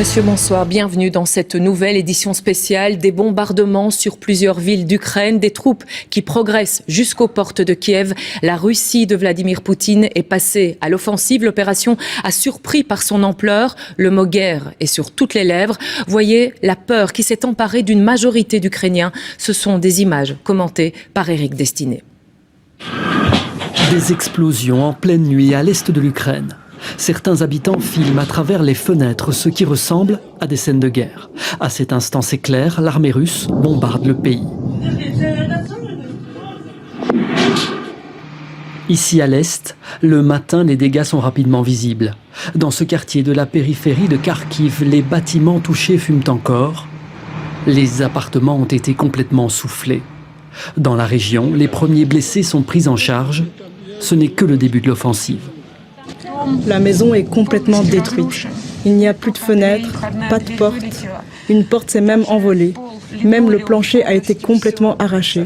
Monsieur, bonsoir. Bienvenue dans cette nouvelle édition spéciale. Des bombardements sur plusieurs villes d'Ukraine, des troupes qui progressent jusqu'aux portes de Kiev. La Russie de Vladimir Poutine est passée à l'offensive. L'opération a surpris par son ampleur. Le mot guerre est sur toutes les lèvres. Voyez la peur qui s'est emparée d'une majorité d'Ukrainiens. Ce sont des images commentées par Éric Destiné. Des explosions en pleine nuit à l'est de l'Ukraine. Certains habitants filment à travers les fenêtres ce qui ressemble à des scènes de guerre. À cet instant, c'est clair, l'armée russe bombarde le pays. Ici à l'est, le matin, les dégâts sont rapidement visibles. Dans ce quartier de la périphérie de Kharkiv, les bâtiments touchés fument encore. Les appartements ont été complètement soufflés. Dans la région, les premiers blessés sont pris en charge. Ce n'est que le début de l'offensive. La maison est complètement détruite. Il n'y a plus de fenêtres, pas de porte. Une porte s'est même envolée. Même le plancher a été complètement arraché.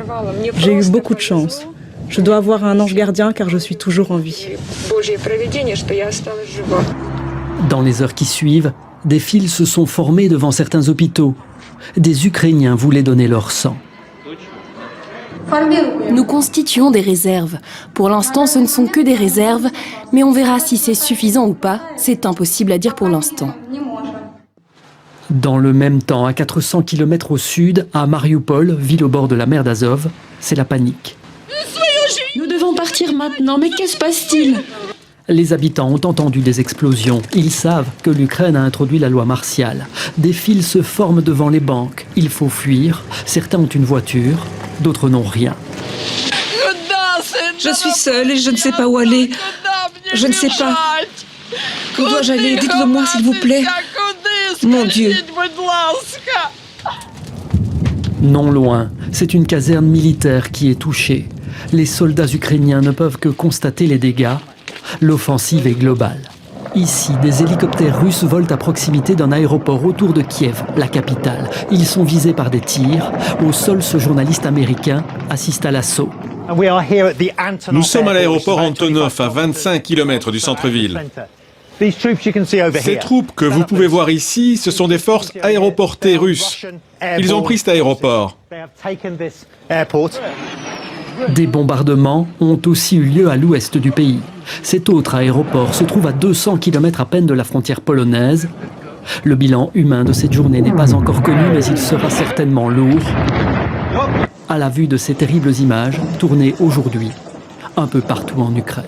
J'ai eu beaucoup de chance. Je dois avoir un ange gardien car je suis toujours en vie. Dans les heures qui suivent, des files se sont formées devant certains hôpitaux. Des Ukrainiens voulaient donner leur sang. Nous constituons des réserves. Pour l'instant, ce ne sont que des réserves, mais on verra si c'est suffisant ou pas. C'est impossible à dire pour l'instant. Dans le même temps, à 400 km au sud, à Mariupol, ville au bord de la mer d'Azov, c'est la panique. Nous devons partir maintenant, mais que se passe-t-il ? Les habitants ont entendu des explosions. Ils savent que l'Ukraine a introduit la loi martiale. Des files se forment devant les banques. Il faut fuir. Certains ont une voiture, d'autres n'ont rien. Je suis seule et je ne sais pas où aller. Je ne sais pas. Où dois-je aller ? Dites-le-moi, s'il vous plaît. Mon Dieu. Non loin, c'est une caserne militaire qui est touchée. Les soldats ukrainiens ne peuvent que constater les dégâts. L'offensive est globale. Ici, des hélicoptères russes volent à proximité d'un aéroport autour de Kiev, la capitale. Ils sont visés par des tirs. Au sol, ce journaliste américain assiste à l'assaut. Nous sommes à l'aéroport Antonov, à 25 km du centre-ville. Ces troupes que vous pouvez voir ici, ce sont des forces aéroportées russes. Ils ont pris cet aéroport. Des bombardements ont aussi eu lieu à l'ouest du pays. Cet autre aéroport se trouve à 200 km à peine de la frontière polonaise. Le bilan humain de cette journée n'est pas encore connu, mais il sera certainement lourd. À la vue de ces terribles images, tournées aujourd'hui, un peu partout en Ukraine.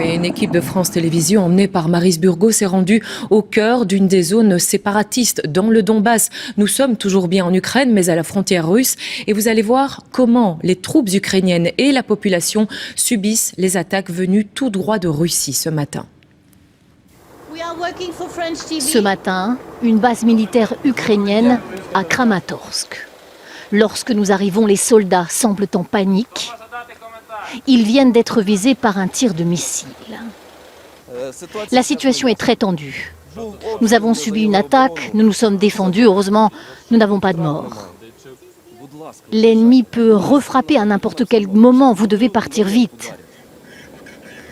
Et une équipe de France Télévisions emmenée par Maryse Burgot s'est rendue au cœur d'une des zones séparatistes dans le Donbass. Nous sommes toujours bien en Ukraine, mais à la frontière russe. Et vous allez voir comment les troupes ukrainiennes et la population subissent les attaques venues tout droit de Russie ce matin. Ce matin, une base militaire ukrainienne à Kramatorsk. Lorsque nous arrivons, les soldats semblent en panique. Ils viennent d'être visés par un tir de missile. La situation est très tendue. Nous avons subi une attaque, nous nous sommes défendus. Heureusement, nous n'avons pas de morts. L'ennemi peut refrapper à n'importe quel moment. Vous devez partir vite.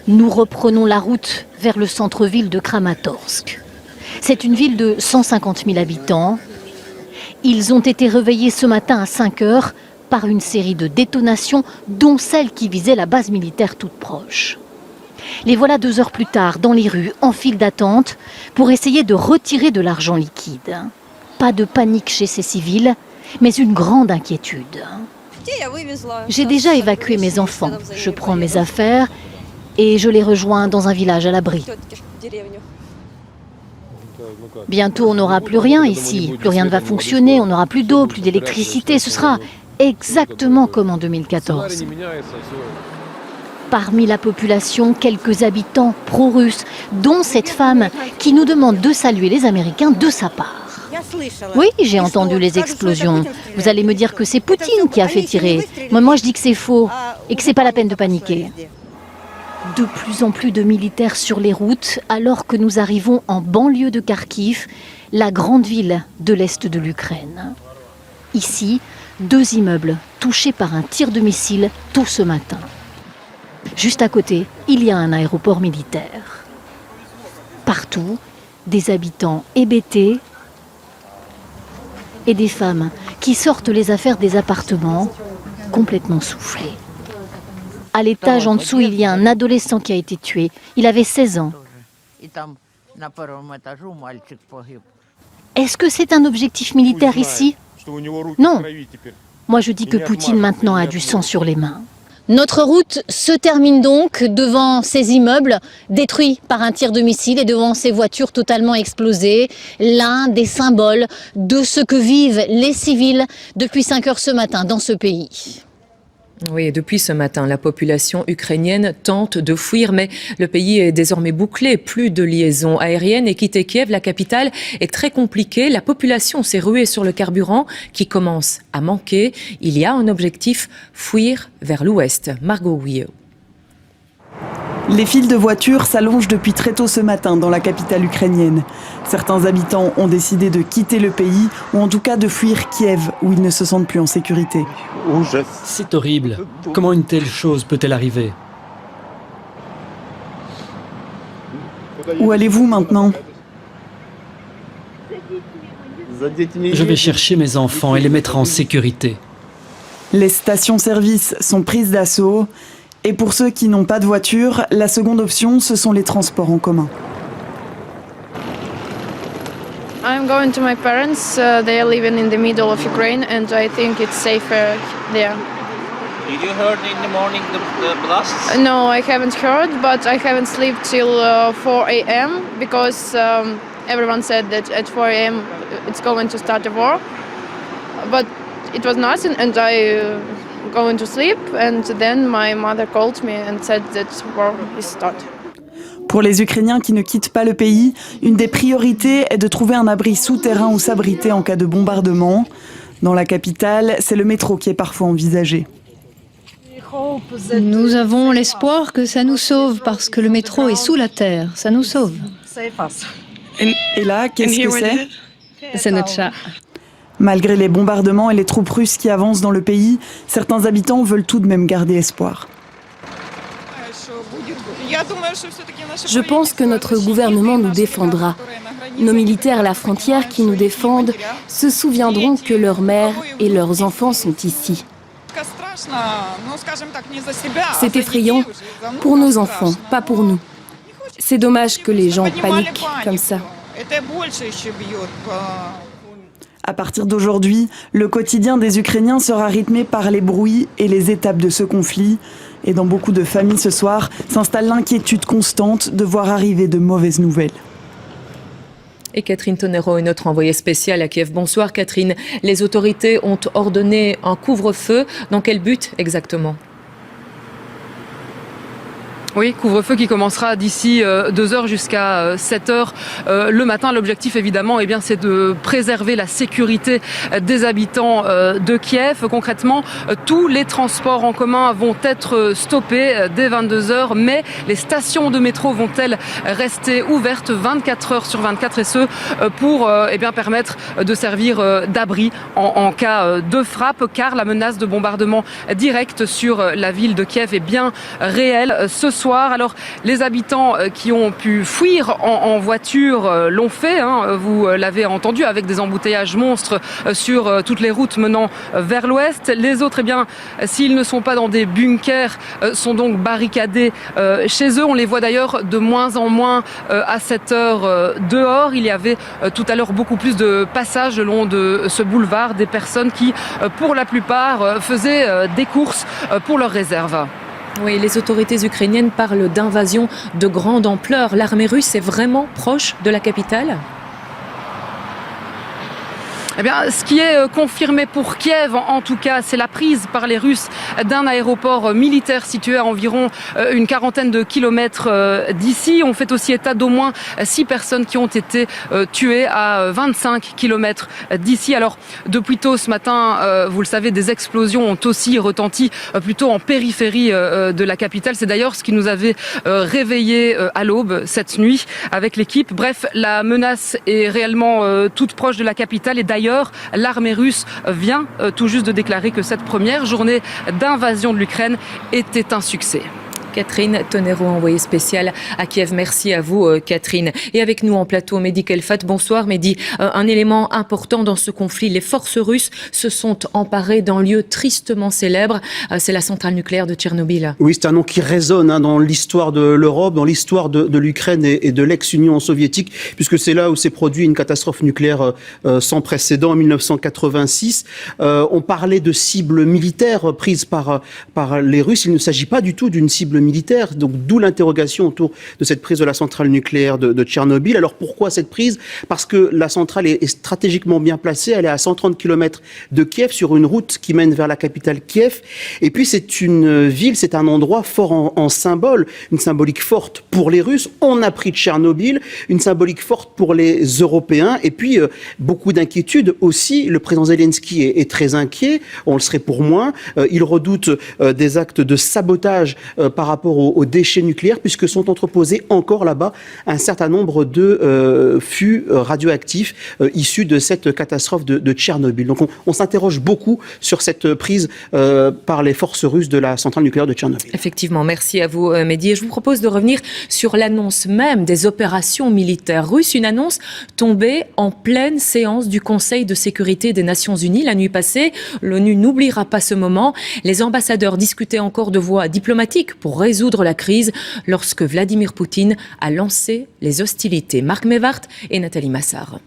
Nous reprenons la route vers le centre-ville de Kramatorsk. C'est une ville de 150 000 habitants. Ils ont été réveillés ce matin à 5 heures par une série de détonations, dont celle qui visait la base militaire toute proche. Les voilà 2 heures plus tard, dans les rues, en file d'attente, pour essayer de retirer de l'argent liquide. Pas de panique chez ces civils, mais une grande inquiétude. J'ai déjà évacué mes enfants. Je prends mes affaires et je les rejoins dans un village à l'abri. Bientôt, on n'aura plus rien ici. Plus rien ne va fonctionner, on n'aura plus d'eau, plus d'électricité. Ce sera exactement comme en 2014. Parmi la population, quelques habitants pro-russes, dont cette femme qui nous demande de saluer les Américains de sa part. Oui, j'ai entendu les explosions. Vous allez me dire que c'est Poutine qui a fait tirer. Moi, je dis que c'est faux et que c'est pas la peine de paniquer. De plus en plus de militaires sur les routes, alors que nous arrivons en banlieue de Kharkiv, la grande ville de l'est de l'Ukraine. Ici, 2 immeubles touchés par un tir de missile tôt ce matin. Juste à côté, il y a un aéroport militaire. Partout, des habitants hébétés et des femmes qui sortent les affaires des appartements complètement soufflées. À l'étage en dessous, il y a un adolescent qui a été tué. Il avait 16 ans. Est-ce que c'est un objectif militaire ici? Non. Moi, je dis que Poutine maintenant a du sang sur les mains. Notre route se termine donc devant ces immeubles détruits par un tir de missile et devant ces voitures totalement explosées. L'un des symboles de ce que vivent les civils depuis 5 heures ce matin dans ce pays. Oui, et depuis ce matin, la population ukrainienne tente de fuir, mais le pays est désormais bouclé. Plus de liaisons aériennes et quitter Kiev, la capitale, est très compliqué. La population s'est ruée sur le carburant qui commence à manquer. Il y a un objectif, fuir vers l'ouest. Margot Houillot. Les files de voitures s'allongent depuis très tôt ce matin dans la capitale ukrainienne. Certains habitants ont décidé de quitter le pays, ou en tout cas de fuir Kiev, où ils ne se sentent plus en sécurité. C'est horrible. Comment une telle chose peut-elle arriver? Où allez-vous maintenant? Je vais chercher mes enfants et les mettre en sécurité. Les stations-service sont prises d'assaut. Et pour ceux qui n'ont pas de voiture, la seconde option, ce sont les transports en commun. I'm going to my parents. They are living in the middle of Ukraine, and I think it's safer there. Did you heard in the morning the blasts? No, I haven't heard, but I haven't slept till 4 a.m. because everyone said that at 4 a.m. it's going to start a war. But it was nothing, and I going to sleep, and then my mother called me and said that war is started. Pour les Ukrainiens qui ne quittent pas le pays, une des priorités est de trouver un abri souterrain où s'abriter en cas de bombardement. Dans la capitale, c'est le métro qui est parfois envisagé. Nous avons l'espoir que ça nous sauve parce que le métro est sous la terre. Ça nous sauve. Et là, qu'est-ce que c'est? C'est notre chat. Malgré les bombardements et les troupes russes qui avancent dans le pays, certains habitants veulent tout de même garder espoir. Je pense que notre gouvernement nous défendra. Nos militaires à la frontière qui nous défendent se souviendront que leurs mères et leurs enfants sont ici. C'est effrayant pour nos enfants, pas pour nous. C'est dommage que les gens paniquent comme ça. À partir d'aujourd'hui, le quotidien des Ukrainiens sera rythmé par les bruits et les étapes de ce conflit. Et dans beaucoup de familles ce soir, s'installe l'inquiétude constante de voir arriver de mauvaises nouvelles. Et Catherine Tonero est notre envoyée spéciale à Kiev. Bonsoir Catherine. Les autorités ont ordonné un couvre-feu. Dans quel but exactement ? Oui, couvre-feu qui commencera d'ici 2 heures jusqu'à 7 heures le matin. L'objectif, évidemment, c'est de préserver la sécurité des habitants de Kiev. Concrètement, tous les transports en commun vont être stoppés dès 22 heures, mais les stations de métro vont-elles rester ouvertes 24 heures sur 24, et ce pour permettre de servir d'abri en cas de frappe, car la menace de bombardement direct sur la ville de Kiev est bien réelle ce soir. Alors les habitants qui ont pu fuir en voiture l'ont fait, vous l'avez entendu, avec des embouteillages monstres sur toutes les routes menant vers l'ouest. Les autres, s'ils ne sont pas dans des bunkers, sont donc barricadés chez eux. On les voit d'ailleurs de moins en moins à cette heure dehors. Il y avait tout à l'heure beaucoup plus de passages le long de ce boulevard, des personnes qui, pour la plupart, faisaient des courses pour leurs réserves. Oui, les autorités ukrainiennes parlent d'invasion de grande ampleur. L'armée russe est vraiment proche de la capitale ? Ce qui est confirmé pour Kiev, en tout cas, c'est la prise par les Russes d'un aéroport militaire situé à environ une quarantaine de kilomètres d'ici. On fait aussi état d'au moins 6 personnes qui ont été tuées à 25 kilomètres d'ici. Alors, depuis tôt ce matin, vous le savez, des explosions ont aussi retenti plutôt en périphérie de la capitale. C'est d'ailleurs ce qui nous avait réveillés à l'aube cette nuit avec l'équipe. Bref, la menace est réellement toute proche de la capitale, et d'ailleurs, l'armée russe vient tout juste de déclarer que cette première journée d'invasion de l'Ukraine était un succès. Catherine Tonero, envoyée spéciale à Kiev. Merci à vous, Catherine. Et avec nous en plateau, Mehdi Kelfat. Bonsoir, Mehdi. Un élément important dans ce conflit, les forces russes se sont emparées d'un lieu tristement célèbre. C'est la centrale nucléaire de Tchernobyl. Oui, c'est un nom qui résonne dans l'histoire de l'Europe, dans l'histoire de l'Ukraine et de l'ex-Union soviétique, puisque c'est là où s'est produit une catastrophe nucléaire sans précédent en 1986. On parlait de cibles militaires prises par les Russes. Il ne s'agit pas du tout d'une cible militaire, donc d'où l'interrogation autour de cette prise de la centrale nucléaire de Tchernobyl. Alors pourquoi cette prise ? Parce que la centrale est stratégiquement bien placée, elle est à 130 km de Kiev, sur une route qui mène vers la capitale Kiev. Et puis c'est une ville, c'est un endroit fort en symbole, une symbolique forte pour les Russes. On a pris Tchernobyl, une symbolique forte pour les Européens. Et puis beaucoup d'inquiétudes aussi. Le président Zelensky est très inquiet, on le serait pour moins. Il redoute des actes de sabotage par rapport aux déchets nucléaires, puisque sont entreposés encore là-bas un certain nombre de fûts radioactifs issus de cette catastrophe de Tchernobyl. Donc on s'interroge beaucoup sur cette prise par les forces russes de la centrale nucléaire de Tchernobyl. Effectivement, merci à vous, Mehdi. Et je vous propose de revenir sur l'annonce même des opérations militaires russes, une annonce tombée en pleine séance du Conseil de sécurité des Nations Unies la nuit passée. L'ONU n'oubliera pas ce moment. Les ambassadeurs discutaient encore de voies diplomatiques pour résoudre la crise lorsque Vladimir Poutine a lancé les hostilités. Marc Mevart et Nathalie Massard.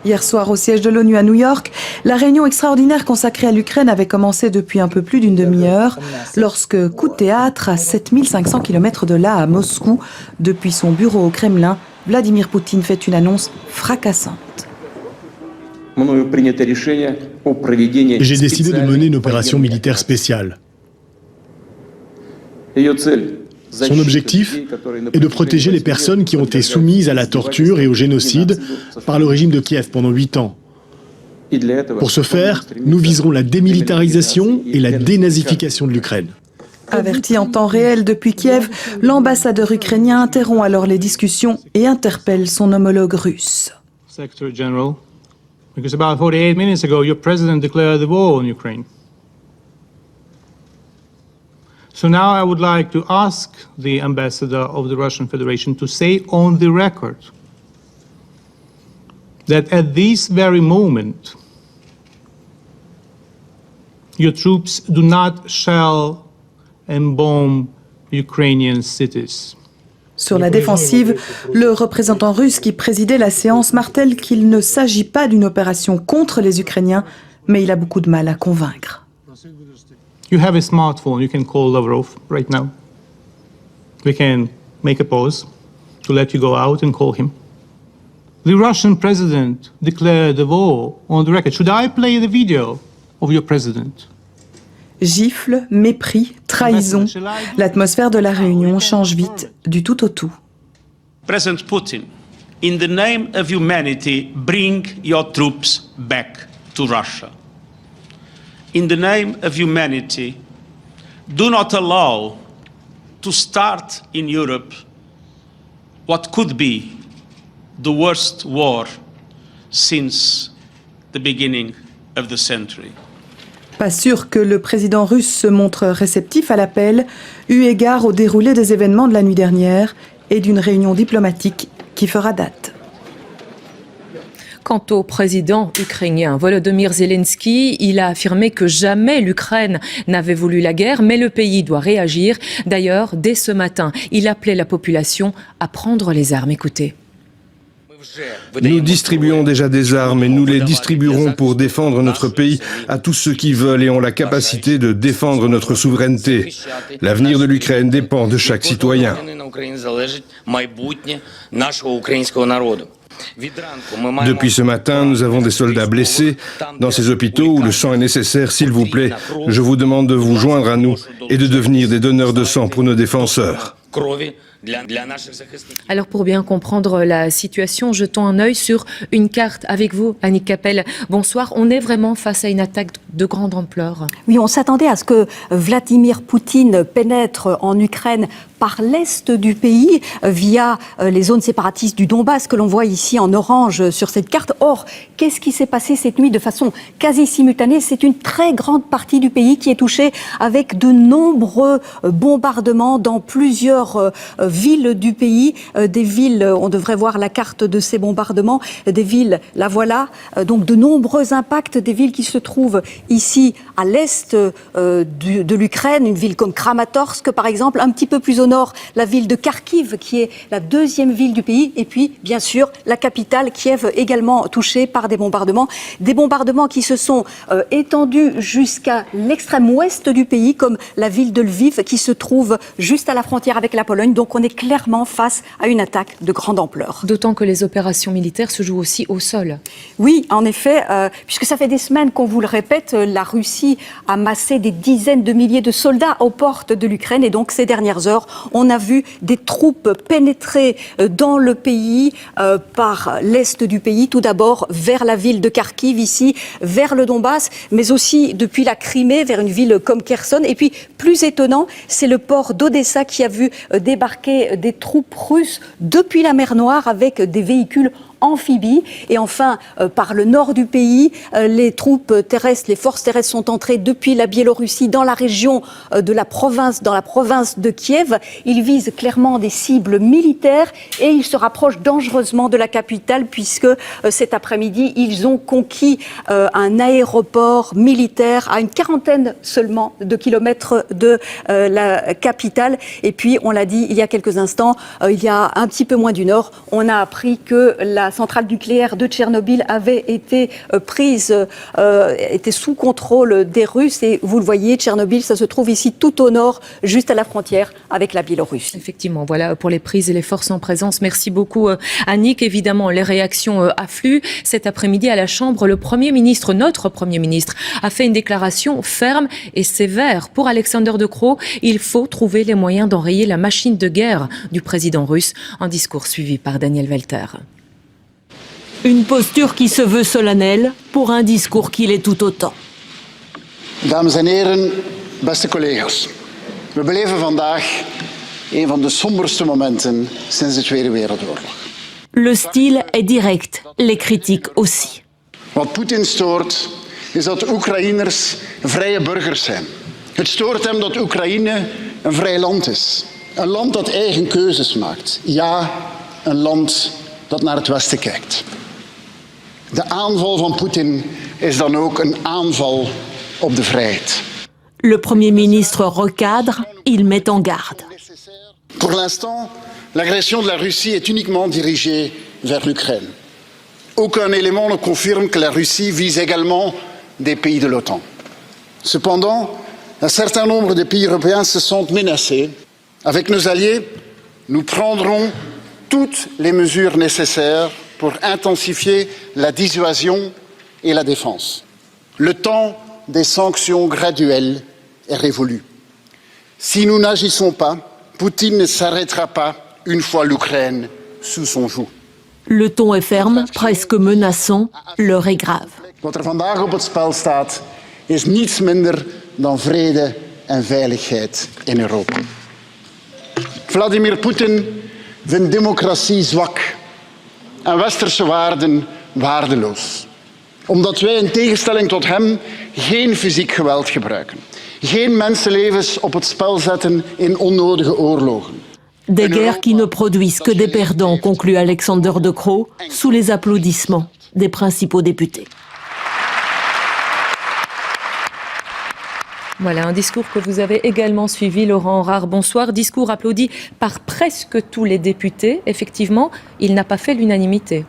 Hier soir, au siège de l'ONU à New York, la réunion extraordinaire consacrée à l'Ukraine avait commencé depuis un peu plus d'une demi-heure, lorsque, coup de théâtre, à 7500 km de là, à Moscou, depuis son bureau au Kremlin, Vladimir Poutine fait une annonce fracassante. J'ai décidé de mener une opération militaire spéciale. Son objectif est de protéger les personnes qui ont été soumises à la torture et au génocide par le régime de Kiev pendant 8 ans. Pour ce faire, nous viserons la démilitarisation et la dénazification de l'Ukraine. Averti en temps réel depuis Kiev, l'ambassadeur ukrainien interrompt alors les discussions et interpelle son homologue russe. Secretary General, because about 48 minutes ago, your president declared the war on Ukraine. So now I would like to ask the ambassador of the Russian Federation to say on the record that at this very moment, your troops do not shell and bomb Ukrainian cities. Sur la défensive, le représentant russe qui présidait la séance martèle qu'il ne s'agit pas d'une opération contre les Ukrainiens, mais il a beaucoup de mal à convaincre. You have a smartphone, you can call Lavrov right now. We can make a pause to let you go out and call him. The Russian president declared the war on the record. Should I play the video of your president? Gifles, mépris, trahison. L'atmosphère de la réunion change vite du tout au tout. President Putin, in the name of humanity, bring your troops back to Russia. In the name of humanity, do not allow to start in Europe what could be the worst war since the beginning of the century. Pas sûr que le président russe se montre réceptif à l'appel, eu égard au déroulé des événements de la nuit dernière et d'une réunion diplomatique qui fera date. Quant au président ukrainien Volodymyr Zelensky, il a affirmé que jamais l'Ukraine n'avait voulu la guerre, mais le pays doit réagir. D'ailleurs, dès ce matin, il appelait la population à prendre les armes. Écoutez. Nous distribuons déjà des armes et nous les distribuerons pour défendre notre pays à tous ceux qui veulent et ont la capacité de défendre notre souveraineté. L'avenir de l'Ukraine dépend de chaque citoyen. Depuis ce matin, nous avons des soldats blessés dans ces hôpitaux où le sang est nécessaire. S'il vous plaît, je vous demande de vous joindre à nous et de devenir des donneurs de sang pour nos défenseurs. Alors pour bien comprendre la situation, jetons un œil sur une carte avec vous, Annick Capel. Bonsoir, on est vraiment face à une attaque de grande ampleur. Oui, on s'attendait à ce que Vladimir Poutine pénètre en Ukraine par l'est du pays via les zones séparatistes du Donbass que l'on voit ici en orange sur cette carte. Or, qu'est-ce qui s'est passé cette nuit de façon quasi simultanée? C'est une très grande partie du pays qui est touchée avec de nombreux bombardements dans plusieurs villes du pays. Des villes, on devrait voir la carte de ces bombardements, des villes, la voilà, donc de nombreux impacts, des villes qui se trouvent ici à l'est de l'Ukraine, une ville comme Kramatorsk par exemple, un petit peu plus au nord, la ville de Kharkiv qui est la deuxième ville du pays, et puis bien sûr la capitale Kiev également touchée par des bombardements qui se sont étendus jusqu'à l'extrême ouest du pays, comme la ville de Lviv qui se trouve juste à la frontière avec la Pologne. Donc on est clairement face à une attaque de grande ampleur. D'autant que les opérations militaires se jouent aussi au sol. Oui, en effet, puisque ça fait des semaines qu'on vous le répète, la Russie a massé des dizaines de milliers de soldats aux portes de l'Ukraine, et donc ces dernières heures, on a vu des troupes pénétrer dans le pays par l'est du pays, tout d'abord vers la ville de Kharkiv ici, vers le Donbass, mais aussi depuis la Crimée vers une ville comme Kherson. Et puis plus étonnant, c'est le port d'Odessa qui a vu débarquer des troupes russes depuis la mer Noire avec des véhicules amphibies. Et enfin, par le nord du pays, les troupes terrestres, les forces terrestres sont entrées depuis la Biélorussie dans la région de la province, dans la province de Kiev. Ils visent clairement des cibles militaires et ils se rapprochent dangereusement de la capitale puisque cet après-midi, ils ont conquis un aéroport militaire à une quarantaine seulement de kilomètres de la capitale. Et puis, on l'a dit il y a quelques instants, il y a un petit peu moins d'une heure, on a appris que la centrale nucléaire de Tchernobyl avait été était sous contrôle des Russes. Et vous le voyez, Tchernobyl, ça se trouve ici tout au nord, juste à la frontière avec la Biélorussie. Effectivement, voilà pour les prises et les forces en présence. Merci beaucoup, Annick. Évidemment, les réactions affluent. Cet après-midi, à la Chambre, notre Premier ministre, a fait une déclaration ferme et sévère. Pour Alexander De Croo, il faut trouver les moyens d'enrayer la machine de guerre du président russe. Un discours suivi par Daniel Welter. Une posture qui se veut solennelle pour un discours qui l'est tout autant. Dames en heren, beste collega's. We beleven vandaag een van de somberste momenten sinds de Tweede Wereldoorlog. Le style est direct, les critiques aussi. Wat Poetin stoort, is dat Oekraïners vrije burgers zijn. Het stoort hem dat Oekraïne een vrij land is. Een land dat eigen keuzes maakt. Ja, een land dat naar het westen kijkt. De aanval van Poetin is dan ook een aanval op de vrijheid. Le Premier ministre recadre, il met en garde. Pour l'instant, l'agression de la Russie est uniquement dirigée vers l'Ukraine. Aucun élément ne confirme que la Russie vise également des pays de l'OTAN. Cependant, un certain nombre de pays européens se sentent menacés. Avec nos alliés, nous prendrons toutes les mesures nécessaires pour intensifier la dissuasion et la défense. Le temps des sanctions graduelles est révolu. Si nous n'agissons pas, Poutine ne s'arrêtera pas une fois l'Ukraine sous son joug. Le ton est ferme, presque menaçant, l'heure est grave. Wat vandaag op het spel staat, is niets minder dan vrede en veiligheid in Europa. Vladimir Poetin vindt democratie zwak en westerse waarden waardeloos. Omdat wij in tegenstelling tot hem geen fysiek geweld gebruiken. Geen mensenlevens op het spel zetten in onnodige oorlogen. Des guerres qui ne produisent que des perdants, conclut Alexander De Croo, sous les applaudissements des principaux députés. Voilà, un discours que vous avez également suivi, Laurent Rare. Bonsoir. Discours applaudi par presque tous les députés. Effectivement, il n'a pas fait l'unanimité.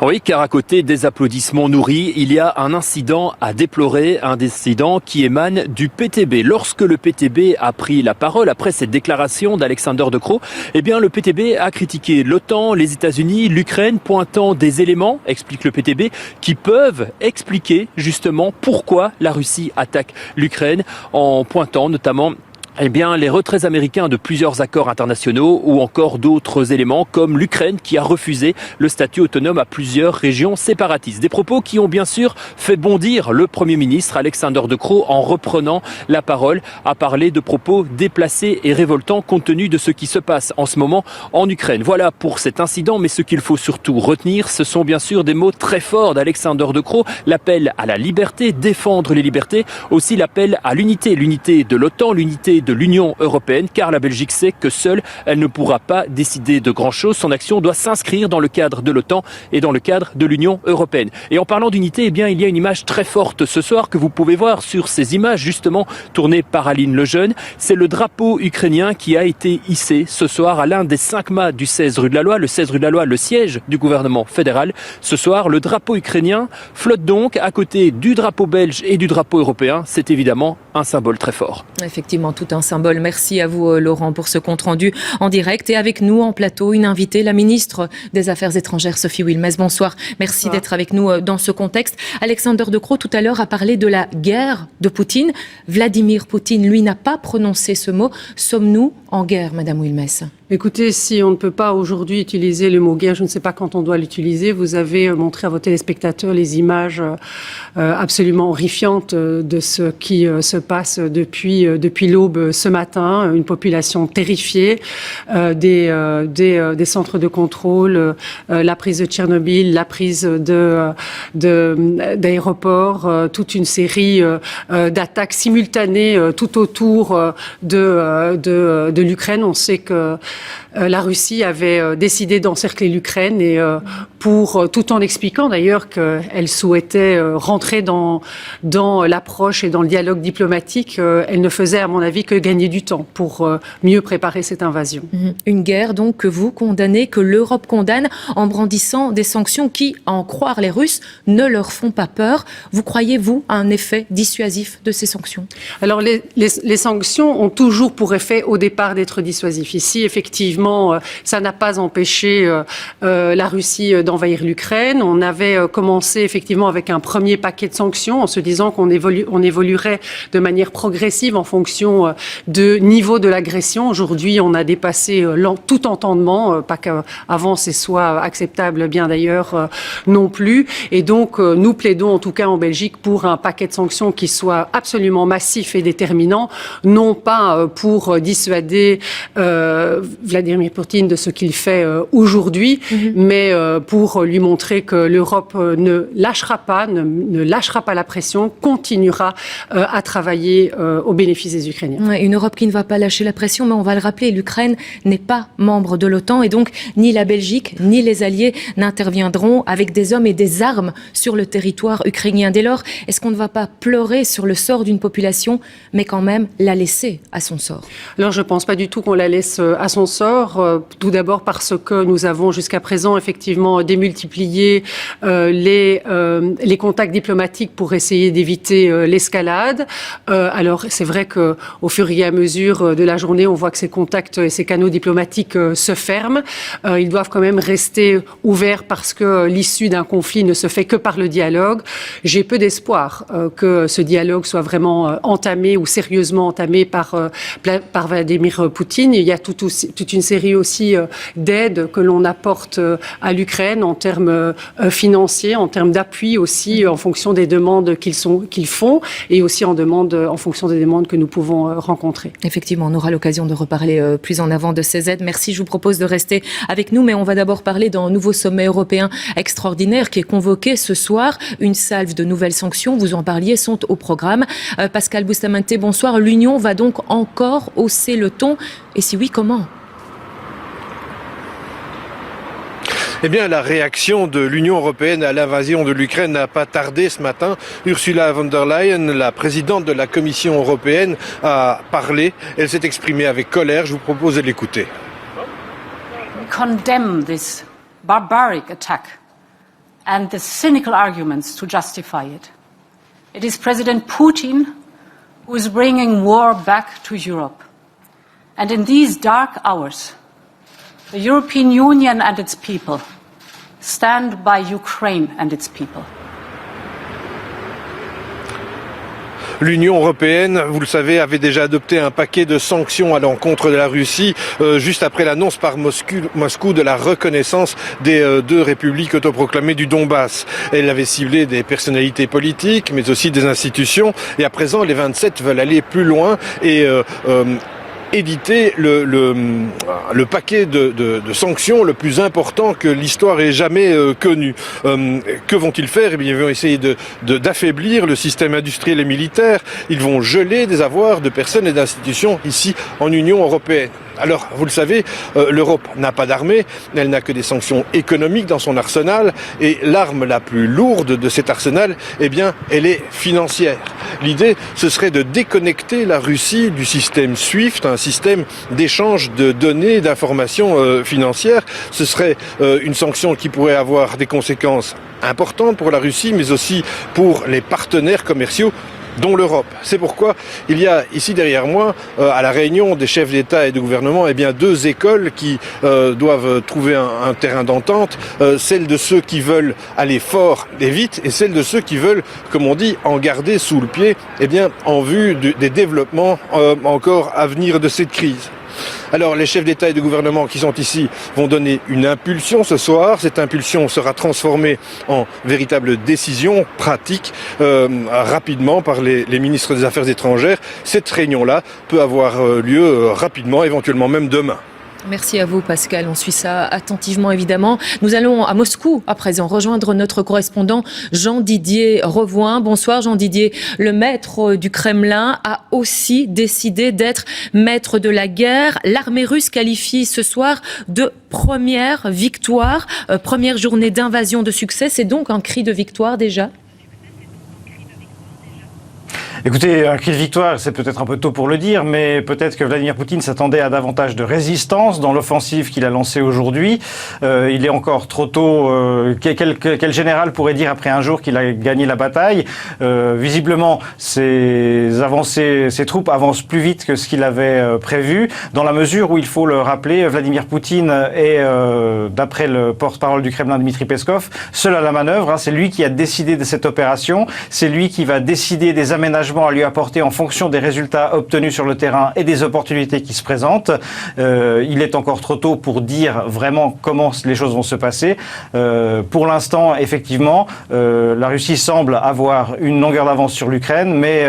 Oui, car à côté des applaudissements nourris, il y a un incident à déplorer, un incident qui émane du PTB. Lorsque le PTB a pris la parole après cette déclaration d'Alexander De Croo, eh bien le PTB a critiqué l'OTAN, les États-Unis, l'Ukraine, pointant des éléments, explique le PTB, qui peuvent expliquer justement pourquoi la Russie attaque l'Ukraine, en pointant notamment Eh bien, les retraits américains de plusieurs accords internationaux ou encore d'autres éléments comme l'Ukraine qui a refusé le statut autonome à plusieurs régions séparatistes. Des propos qui ont bien sûr fait bondir le Premier ministre Alexander De Croo en reprenant la parole, a parlé de propos déplacés et révoltants compte tenu de ce qui se passe en ce moment en Ukraine. Voilà pour cet incident, mais ce qu'il faut surtout retenir, ce sont bien sûr des mots très forts d'Alexander De Croo, l'appel à la liberté, défendre les libertés, aussi l'appel à l'unité de l'OTAN, l'unité de l'Union européenne, car la Belgique sait que seule, elle ne pourra pas décider de grand-chose. Son action doit s'inscrire dans le cadre de l'OTAN et dans le cadre de l'Union européenne. Et en parlant d'unité, eh bien, il y a une image très forte ce soir que vous pouvez voir sur ces images, justement tournées par Aline Lejeune. C'est le drapeau ukrainien qui a été hissé ce soir à l'un des 5 mâts du 16 rue de la Loi. Le 16 rue de la Loi, le siège du gouvernement fédéral. Ce soir, le drapeau ukrainien flotte donc à côté du drapeau belge et du drapeau européen. C'est évidemment un symbole très fort. Effectivement, tout un symbole. Merci à vous, Laurent, pour ce compte-rendu en direct. Et avec nous en plateau, une invitée, la ministre des Affaires étrangères, Sophie Wilmès. Bonsoir. Merci d'être avec nous dans ce contexte. Alexander De Croo, tout à l'heure, a parlé de la guerre de Poutine. Vladimir Poutine, lui, n'a pas prononcé ce mot. Sommes-nous en guerre, Madame Wilmès ? Écoutez, si on ne peut pas aujourd'hui utiliser le mot guerre, je ne sais pas quand on doit l'utiliser. Vous avez montré à vos téléspectateurs les images absolument horrifiantes de ce qui se passe depuis l'aube ce matin. Une population terrifiée, des centres de contrôle, la prise de Tchernobyl, la prise d'aéroports, toute une série d'attaques simultanées tout autour de l'Ukraine. On sait que la Russie avait décidé d'encercler l'Ukraine et tout en expliquant d'ailleurs qu'elle souhaitait rentrer dans l'approche et dans le dialogue diplomatique, elle ne faisait à mon avis que gagner du temps pour mieux préparer cette invasion. Une guerre donc que vous condamnez, que l'Europe condamne en brandissant des sanctions qui, à en croire les Russes, ne leur font pas peur. Vous croyez, vous, à un effet dissuasif de ces sanctions ? Alors les sanctions ont toujours pour effet au départ d'être dissuasifs. Ici, effectivement, ça n'a pas empêché la Russie d'envahir l'Ukraine. On avait commencé effectivement avec un premier paquet de sanctions en se disant qu'on évoluerait de manière progressive en fonction de niveau de l'agression. Aujourd'hui, on a dépassé tout entendement, pas qu'avant ce soit acceptable bien d'ailleurs non plus. Et donc, nous plaidons en tout cas en Belgique pour un paquet de sanctions qui soit absolument massif et déterminant, non pas pour dissuader Vladimir Poutine de ce qu'il fait aujourd'hui, mais pour lui montrer que l'Europe ne lâchera pas la pression, continuera à travailler au bénéfice des Ukrainiens. Une Europe qui ne va pas lâcher la pression, mais on va le rappeler, l'Ukraine n'est pas membre de l'OTAN et donc ni la Belgique ni les alliés n'interviendront avec des hommes et des armes sur le territoire ukrainien. Dès lors, est-ce qu'on ne va pas pleurer sur le sort d'une population, mais quand même la laisser à son sort ? Alors je ne pense pas du tout qu'on la laisse à son sort. Tout d'abord parce que nous avons jusqu'à présent effectivement démultiplié les contacts diplomatiques pour essayer d'éviter l'escalade. Alors c'est vrai qu'au fur et à mesure de la journée, on voit que ces contacts et ces canaux diplomatiques se ferment. Ils doivent quand même rester ouverts parce que l'issue d'un conflit ne se fait que par le dialogue. J'ai peu d'espoir que ce dialogue soit vraiment entamé ou sérieusement entamé par Vladimir Poutine. Il y a toute une série aussi d'aides que l'on apporte à l'Ukraine en termes financiers, en termes d'appui aussi, en fonction des demandes qu'ils font et aussi en fonction des demandes que nous pouvons rencontrer. Effectivement, on aura l'occasion de reparler plus en avant de ces aides. Merci, je vous propose de rester avec nous, mais on va d'abord parler d'un nouveau sommet européen extraordinaire qui est convoqué ce soir. Une salve de nouvelles sanctions, vous en parliez, sont au programme. Pascal Bustamante, bonsoir. L'Union va donc encore hausser le ton, et si oui, comment ? Eh bien, la réaction de l'Union européenne à l'invasion de l'Ukraine n'a pas tardé ce matin. Ursula von der Leyen, la présidente de la Commission européenne, a parlé. Elle s'est exprimée avec colère. Je vous propose de l'écouter. We condemn this barbaric attack and the cynical arguments to justify it. It is President Putin who is bringing war back to Europe. And in these dark hours, the European Union and its people stand by Ukraine and its people. L'Union européenne, vous le savez, avait déjà adopté un paquet de sanctions à l'encontre de la Russie juste après l'annonce par Moscou de la reconnaissance des deux républiques autoproclamées du Donbass. Elle avait ciblé des personnalités politiques, mais aussi des institutions. Et à présent, les 27 veulent aller plus loin et éditer le paquet de sanctions le plus important que l'histoire ait jamais connu. Que vont-ils faire? Eh bien, ils vont essayer d'affaiblir le système industriel et militaire. Ils vont geler des avoirs de personnes et d'institutions ici en Union européenne. Alors, vous le savez, l'Europe n'a pas d'armée, elle n'a que des sanctions économiques dans son arsenal, et l'arme la plus lourde de cet arsenal, eh bien, elle est financière. L'idée, ce serait de déconnecter la Russie du système SWIFT, un système d'échange de données, d'informations financières. Ce serait une sanction qui pourrait avoir des conséquences importantes pour la Russie, mais aussi pour les partenaires commerciaux, dont l'Europe. C'est pourquoi il y a ici derrière moi, à la réunion des chefs d'État et de gouvernement, eh bien, deux écoles qui doivent trouver un terrain d'entente, celle de ceux qui veulent aller fort et vite, et celle de ceux qui veulent, comme on dit, en garder sous le pied, eh bien, en vue des développements encore à venir de cette crise. Alors les chefs d'État et de gouvernement qui sont ici vont donner une impulsion ce soir. Cette impulsion sera transformée en véritable décision pratique rapidement par les ministres des Affaires étrangères. Cette réunion-là peut avoir lieu rapidement, éventuellement même demain. Merci à vous Pascal, on suit ça attentivement évidemment. Nous allons à Moscou à présent rejoindre notre correspondant Jean-Didier Revoin. Bonsoir Jean-Didier. Le maître du Kremlin a aussi décidé d'être maître de la guerre. L'armée russe qualifie ce soir de première victoire, première journée d'invasion de succès. C'est donc un cri de victoire déjà ? Écoutez, un cri de victoire, c'est peut-être un peu tôt pour le dire, mais peut-être que Vladimir Poutine s'attendait à davantage de résistance dans l'offensive qu'il a lancée aujourd'hui. Il est encore trop tôt. Quel général pourrait dire après un jour qu'il a gagné la bataille? Visiblement, ses troupes avancent plus vite que ce qu'il avait prévu, dans la mesure où, il faut le rappeler, Vladimir Poutine est, d'après le porte-parole du Kremlin, Dmitri Peskov, seul à la manœuvre. C'est lui qui a décidé de cette opération, c'est lui qui va décider des aménagements à lui apporter en fonction des résultats obtenus sur le terrain et des opportunités qui se présentent. Il est encore trop tôt pour dire vraiment comment les choses vont se passer. Pour l'instant, effectivement, la Russie semble avoir une longueur d'avance sur l'Ukraine, mais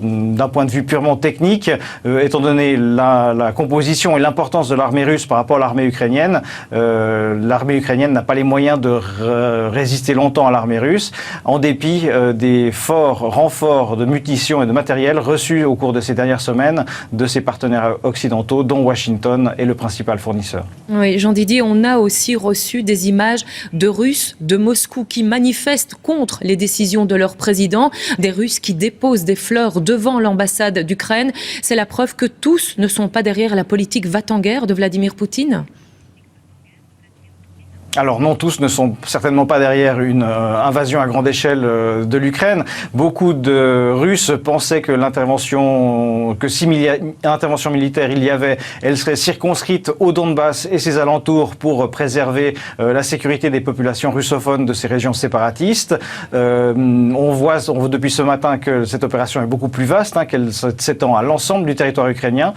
d'un point de vue purement technique, étant donné la composition et l'importance de l'armée russe par rapport à l'armée ukrainienne n'a pas les moyens de résister longtemps à l'armée russe, en dépit des forts renforts de munitions et de matériel reçus au cours de ces dernières semaines de ses partenaires occidentaux, dont Washington est le principal fournisseur. Oui, Jean-Didier, on a aussi reçu des images de Russes de Moscou qui manifestent contre les décisions de leur président, des Russes qui déposent des fleurs devant l'ambassade d'Ukraine. C'est la preuve que tous ne sont pas derrière la politique va-t-en-guerre de Vladimir Poutine ? Alors non, tous ne sont certainement pas derrière une invasion à grande échelle de l'Ukraine. Beaucoup de Russes pensaient que si intervention militaire il y avait, elle serait circonscrite au Donbass et ses alentours pour préserver la sécurité des populations russophones de ces régions séparatistes. On voit depuis ce matin que cette opération est beaucoup plus vaste, qu'elle s'étend à l'ensemble du territoire ukrainien.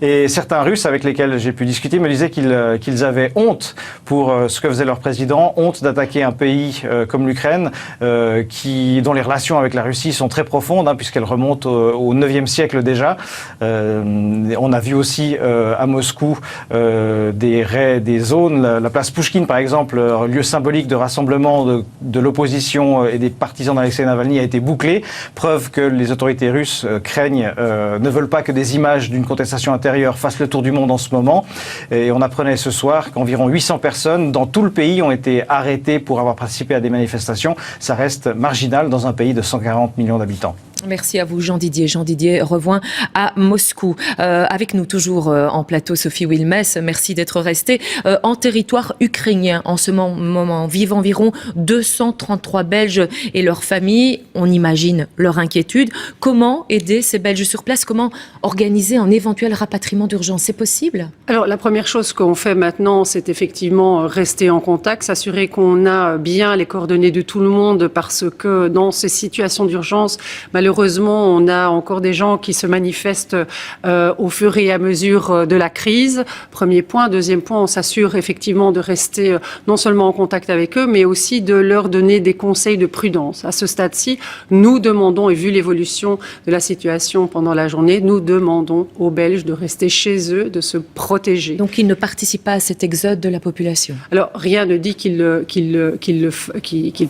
Et certains Russes avec lesquels j'ai pu discuter me disaient qu'ils avaient honte pour ce que faisait leur président, honte d'attaquer un pays comme l'Ukraine, dont les relations avec la Russie sont très profondes, puisqu'elles remontent au 9e siècle déjà. On a vu aussi à Moscou des zones, la place Pouchkine par exemple, lieu symbolique de rassemblement de l'opposition et des partisans d'Alexeï Navalny, a été bouclé. Preuve que les autorités russes ne veulent pas que des images d'une contestation intérieure fassent le tour du monde en ce moment. Et on apprenait ce soir qu'environ 800 personnes dans tout le pays ont été arrêtées pour avoir participé à des manifestations. Ça reste marginal dans un pays de 140 millions d'habitants. Merci à vous Jean-Didier. Jean-Didier Revoin à Moscou. Avec nous toujours en plateau Sophie Wilmès, merci d'être restée. En territoire ukrainien, en ce moment, vivent environ 233 Belges et leurs familles. On imagine leur inquiétude. Comment aider ces Belges sur place? Comment organiser un éventuel rapatriement d'urgence? C'est possible? Alors la première chose qu'on fait maintenant, c'est effectivement rester en contact, s'assurer qu'on a bien les coordonnées de tout le monde, parce que dans ces situations d'urgence, malheureusement, malheureusement, on a encore des gens qui se manifestent au fur et à mesure de la crise. Premier point. Deuxième point, on s'assure effectivement de rester non seulement en contact avec eux, mais aussi de leur donner des conseils de prudence. À ce stade-ci, nous demandons, et vu l'évolution de la situation pendant la journée, nous demandons aux Belges de rester chez eux, de se protéger. Donc ils ne participent pas à cet exode de la population? Alors rien ne dit qu'ils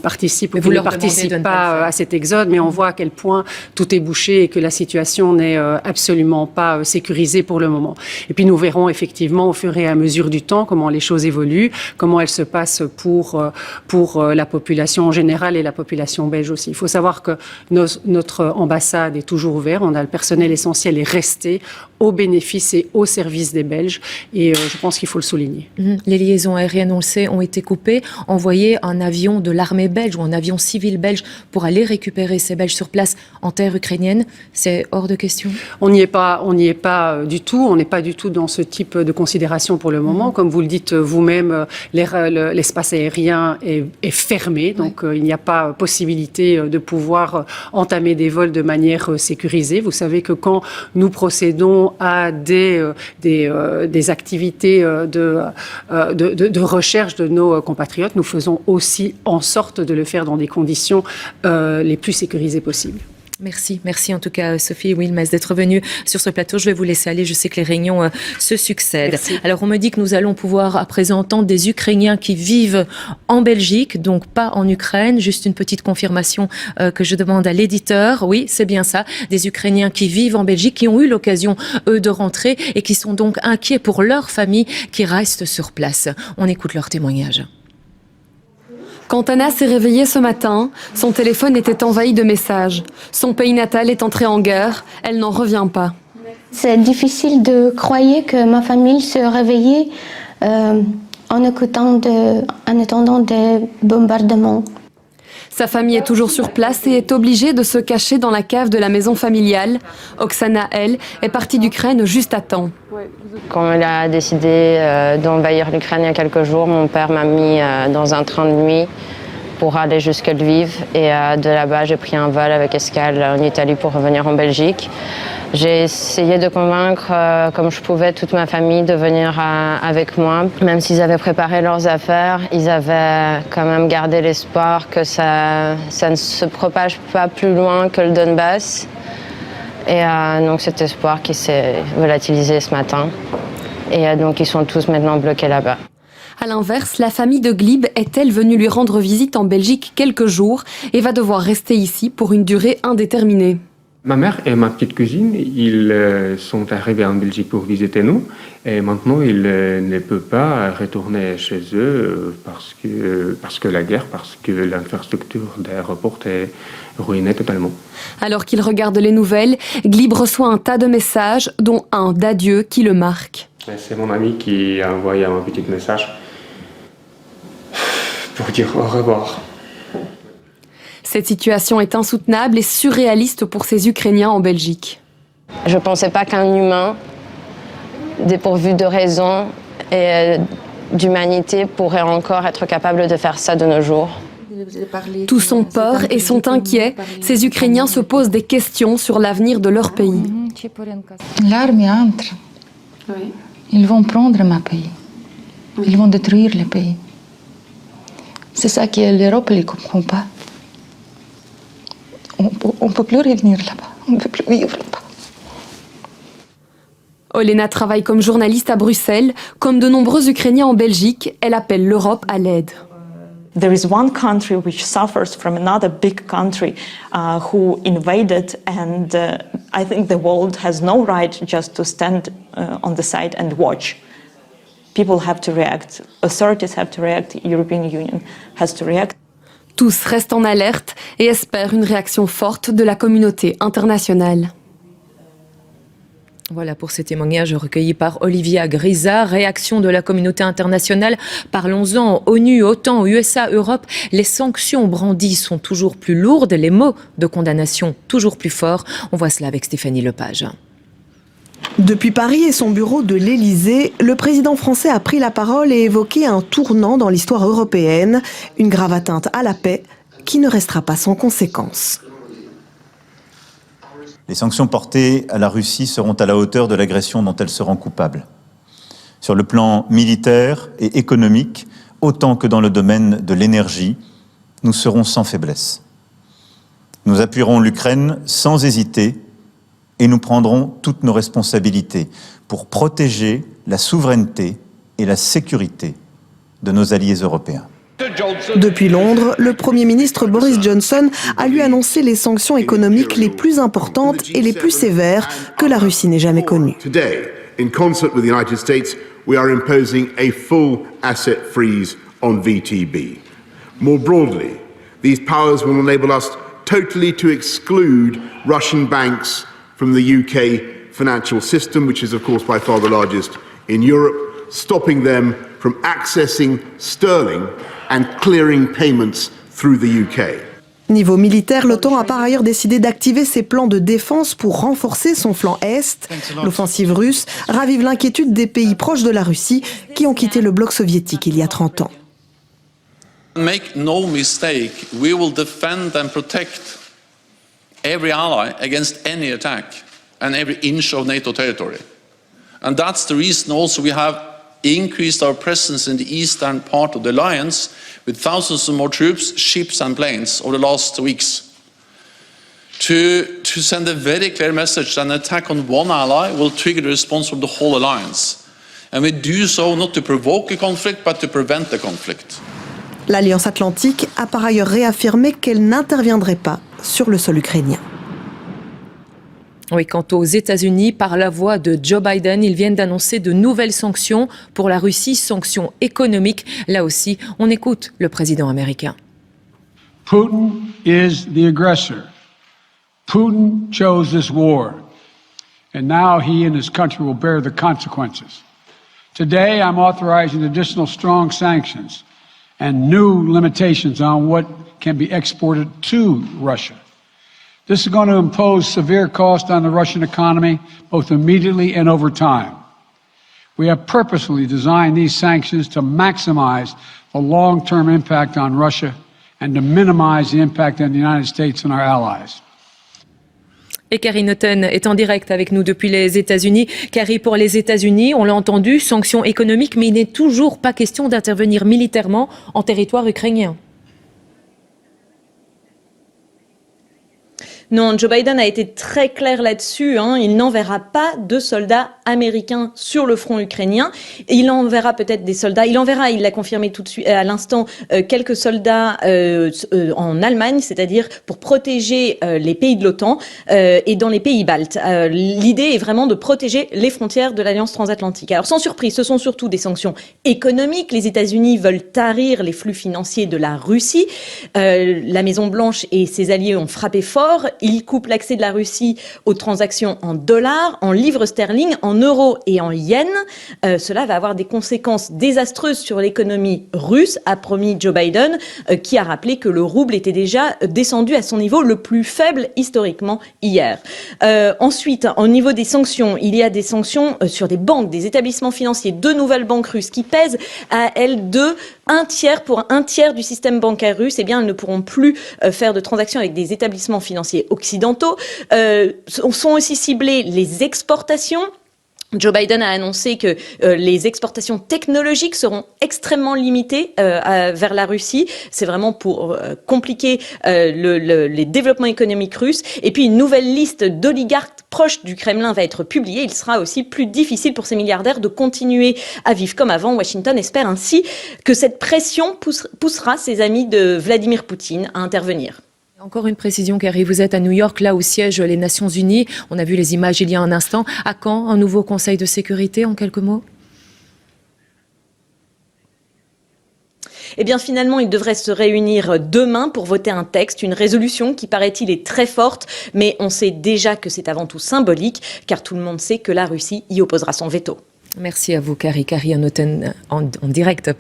participent ou qu'ils ne participent pas à cet exode, mais on voit à quel point tout est bouché et que la situation n'est absolument pas sécurisée pour le moment. Et puis nous verrons effectivement au fur et à mesure du temps comment les choses évoluent, comment elles se passent pour la population en général et la population belge aussi. Il faut savoir que notre ambassade est toujours ouverte, on a le personnel essentiel est resté au bénéfice et au service des Belges et je pense qu'il faut le souligner. Les liaisons aériennes, on le sait, ont été coupées. Envoyer un avion de l'armée belge ou un avion civil belge pour aller récupérer ces Belges sur place en terre ukrainienne, c'est hors de question? On n'y est pas du tout. On n'est pas du tout dans ce type de considération pour le moment. Comme vous le dites vous-même, l'espace aérien est fermé, donc il n'y a pas possibilité de pouvoir entamer des vols de manière sécurisée. Vous savez que quand nous procédons à des activités de recherche de nos compatriotes, nous faisons aussi en sorte de le faire dans des conditions les plus sécurisées possibles. Merci en tout cas Sophie Wilmès d'être venue sur ce plateau. Je vais vous laisser aller, je sais que les réunions se succèdent. Merci. Alors on me dit que nous allons pouvoir à présent entendre des Ukrainiens qui vivent en Belgique, donc pas en Ukraine. Juste une petite confirmation que je demande à l'éditeur. Oui, c'est bien ça. Des Ukrainiens qui vivent en Belgique, qui ont eu l'occasion eux de rentrer et qui sont donc inquiets pour leur famille qui reste sur place. On écoute leur témoignage. Quand Anna s'est réveillée ce matin, son téléphone était envahi de messages. Son pays natal est entré en guerre, elle n'en revient pas. C'est difficile de croire que ma famille se réveillait en attendant des bombardements. Sa famille est toujours sur place et est obligée de se cacher dans la cave de la maison familiale. Oksana, elle, est partie d'Ukraine juste à temps. Quand elle a décidé d'envahir l'Ukraine il y a quelques jours, mon père m'a mis dans un train de nuit pour aller jusqu'à Lviv. Et de là-bas, j'ai pris un vol avec escale en Italie pour revenir en Belgique. J'ai essayé de convaincre, comme je pouvais, toute ma famille de venir avec moi. Même s'ils avaient préparé leurs affaires, ils avaient quand même gardé l'espoir que ça ne se propage pas plus loin que le Donbass. Et donc cet espoir qui s'est volatilisé ce matin. Et donc ils sont tous maintenant bloqués là-bas. À l'inverse, la famille de Glib est-elle venue lui rendre visite en Belgique quelques jours et va devoir rester ici pour une durée indéterminée. Ma mère et ma petite cousine, ils sont arrivés en Belgique pour visiter nous. Et maintenant, ils ne peuvent pas retourner chez eux parce que la guerre, parce que l'infrastructure d'aéroport est ruinée totalement. Alors qu'il regarde les nouvelles, Glib reçoit un tas de messages, dont un d'adieu qui le marque. C'est mon ami qui a envoyé un petit message pour dire au revoir. Cette situation est insoutenable et surréaliste pour ces Ukrainiens en Belgique. Je ne pensais pas qu'un humain, dépourvu de raison et d'humanité, pourrait encore être capable de faire ça de nos jours. Tous sont peur et sont inquiets. Ces Ukrainiens se posent des questions sur l'avenir de leur pays. L'armée entre. Ils vont prendre ma pays. Ils vont détruire le pays. C'est ça que l'Europe ne comprend pas. On ne peut plus revenir là-bas. On ne peut plus vivre là-bas. Olena travaille comme journaliste à Bruxelles. Comme de nombreux Ukrainiens en Belgique, elle appelle l'Europe à l'aide. There is one country which suffers from another big country who invaded, and I think the world has no right just to stand on the side and watch. People have to react. Authorities have to react. The European Union has to react. Tous restent en alerte et espèrent une réaction forte de la communauté internationale. Voilà pour ces témoignages recueillis par Olivia Grisa. Réaction de la communauté internationale. Parlons-en. ONU, OTAN, USA, Europe. Les sanctions brandies sont toujours plus lourdes. Les mots de condamnation toujours plus forts. On voit cela avec Stéphanie Lepage. Depuis Paris et son bureau de l'Élysée, le président français a pris la parole et évoqué un tournant dans l'histoire européenne, une grave atteinte à la paix qui ne restera pas sans conséquences. Les sanctions portées à la Russie seront à la hauteur de l'agression dont elle se rend coupable. Sur le plan militaire et économique, autant que dans le domaine de l'énergie, nous serons sans faiblesse. Nous appuierons l'Ukraine sans hésiter et nous prendrons toutes nos responsabilités pour protéger la souveraineté et la sécurité de nos alliés européens. Depuis Londres, le Premier ministre Boris Johnson a lui annoncé les sanctions économiques les plus importantes et les plus sévères que la Russie n'ait jamais connues. Today, in concert with the United States, we are imposing a full asset freeze on VTB. More broadly, these powers will enable us totally to exclude Russian banks from the UK financial system, which is of course by far the largest in Europe, stopping them from accessing sterling and clearing payments through the UK. Niveau militaire, l'OTAN a par ailleurs décidé d'activer ses plans de défense pour renforcer son flanc Est. L'offensive russe ravive l'inquiétude des pays proches de la Russie qui ont quitté le bloc soviétique il y a 30 ans. Make no mistake, we will defend and protect every ally against any attack and every inch of NATO territory. And that's the reason also we have increased our presence in the eastern part of the alliance with thousands of more troops, ships and planes over the last weeks. To send a very clear message that an attack on one ally will trigger the response from the whole alliance. And we do so not to provoke a conflict, but to prevent the conflict. L'Alliance Atlantique a par ailleurs réaffirmé qu'elle n'interviendrait pas sur le sol ukrainien. Oui, quant aux États-Unis, par la voix de Joe Biden, ils viennent d'annoncer de nouvelles sanctions pour la Russie, sanctions économiques. Là aussi, on écoute le président américain. Putin is the aggressor. Putin chose this war. And now he and his country will bear the consequences. Today, I'm authorizing additional strong sanctions and new limitations on what can be exported to Russia. This is going to impose severe cost on the Russian economy, both immediately and over time. We have purposefully designed these sanctions to maximize the long-term impact on Russia and to minimize the impact on the United States and our allies. Et Carrie Naughton est en direct avec nous depuis les États-Unis. Carrie, pour les États-Unis, on l'a entendu, sanctions économiques, mais il n'est toujours pas question d'intervenir militairement en territoire ukrainien. Non, Joe Biden a été très clair là-dessus. Il n'enverra pas de soldats américains sur le front ukrainien. Il enverra peut-être des soldats. Il l'a confirmé tout de suite à l'instant, quelques soldats en Allemagne, c'est-à-dire pour protéger les pays de l'OTAN et dans les pays baltes. L'idée est vraiment de protéger les frontières de l'Alliance transatlantique. Alors sans surprise, ce sont surtout des sanctions économiques. Les États-Unis veulent tarir les flux financiers de la Russie. La Maison-Blanche et ses alliés ont frappé fort. Il coupe l'accès de la Russie aux transactions en dollars, en livres sterling, en euros et en yens. Cela va avoir des conséquences désastreuses sur l'économie russe, a promis Joe Biden, qui a rappelé que le rouble était déjà descendu à son niveau le plus faible historiquement hier. Ensuite, au niveau des sanctions, il y a des sanctions sur des banques, des établissements financiers, 2 nouvelles banques russes qui pèsent à elles deux pour un tiers du système bancaire russe. Eh bien, elles ne pourront plus faire de transactions avec des établissements financiers occidentaux. Sont aussi ciblées les exportations. Joe Biden a annoncé que les exportations technologiques seront extrêmement limitées vers la Russie. C'est vraiment pour compliquer les développements économiques russes. Et puis une nouvelle liste d'oligarques proches du Kremlin va être publiée. Il sera aussi plus difficile pour ces milliardaires de continuer à vivre comme avant. Washington espère ainsi que cette pression poussera ses amis de Vladimir Poutine à intervenir. Encore une précision, Carrie, vous êtes à New York, là où siègent les Nations Unies. On a vu les images il y a un instant. À quand un nouveau Conseil de sécurité, en quelques mots ? Eh bien, finalement, il devrait se réunir demain pour voter un texte, une résolution qui, paraît-il, est très forte. Mais on sait déjà que c'est avant tout symbolique, car tout le monde sait que la Russie y opposera son veto. Merci à vous, Carrie. Carrie Naughton en direct,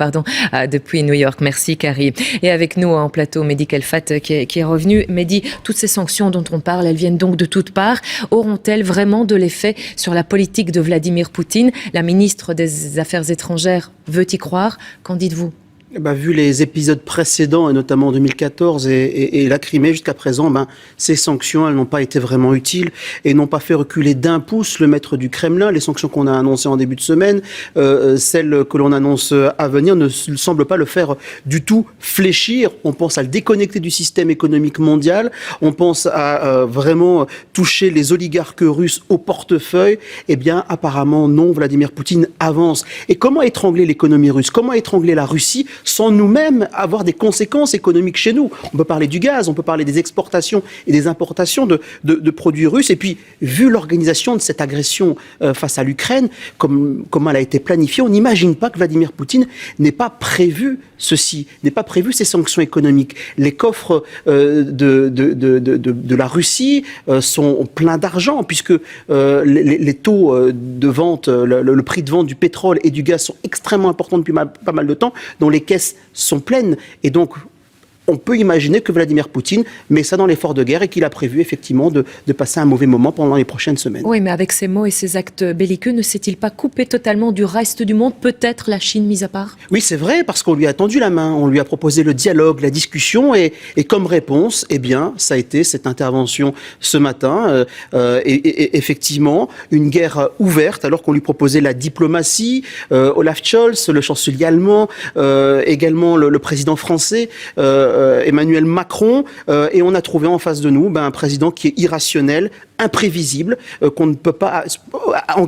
depuis New York. Merci, Carrie. Et avec nous en plateau, Mehdi Kelfat qui est revenu. Mehdi, toutes ces sanctions dont on parle, elles viennent donc de toutes parts. Auront-elles vraiment de l'effet sur la politique de Vladimir Poutine ? La ministre des Affaires étrangères veut y croire. Qu'en dites-vous ? Vu les épisodes précédents, et notamment en 2014 et la Crimée jusqu'à présent, ces sanctions, elles n'ont pas été vraiment utiles et n'ont pas fait reculer d'un pouce le maître du Kremlin. Les sanctions qu'on a annoncées en début de semaine, celles que l'on annonce à venir, ne semblent pas le faire du tout fléchir. On pense à le déconnecter du système économique mondial. On pense à vraiment toucher les oligarques russes au portefeuille. Eh bien, apparemment, non, Vladimir Poutine avance. Et comment étrangler l'économie russe? Comment étrangler la Russie sans nous-mêmes avoir des conséquences économiques chez nous? On peut parler du gaz, on peut parler des exportations et des importations de produits russes. Et puis, vu l'organisation de cette agression face à l'Ukraine, comment elle a été planifiée, on n'imagine pas que Vladimir Poutine n'ait pas prévu ceci, n'ait pas prévu ces sanctions économiques. Les coffres de la Russie sont pleins d'argent, puisque les taux de vente, le prix de vente du pétrole et du gaz sont extrêmement importants depuis pas mal de temps, dont les caisses sont pleines. Et donc, on peut imaginer que Vladimir Poutine met ça dans l'effort de guerre et qu'il a prévu effectivement de passer un mauvais moment pendant les prochaines semaines. Oui, mais avec ces mots et ces actes belliqueux, ne s'est-il pas coupé totalement du reste du monde, peut-être la Chine mise à part? Oui, c'est vrai, parce qu'on lui a tendu la main, on lui a proposé le dialogue, la discussion, et comme réponse, eh bien, ça a été cette intervention ce matin, et effectivement, une guerre ouverte, alors qu'on lui proposait la diplomatie. Olaf Scholz, le chancelier allemand, également le président français, Emmanuel Macron, et on a trouvé en face de nous un président qui est irrationnel, imprévisible, en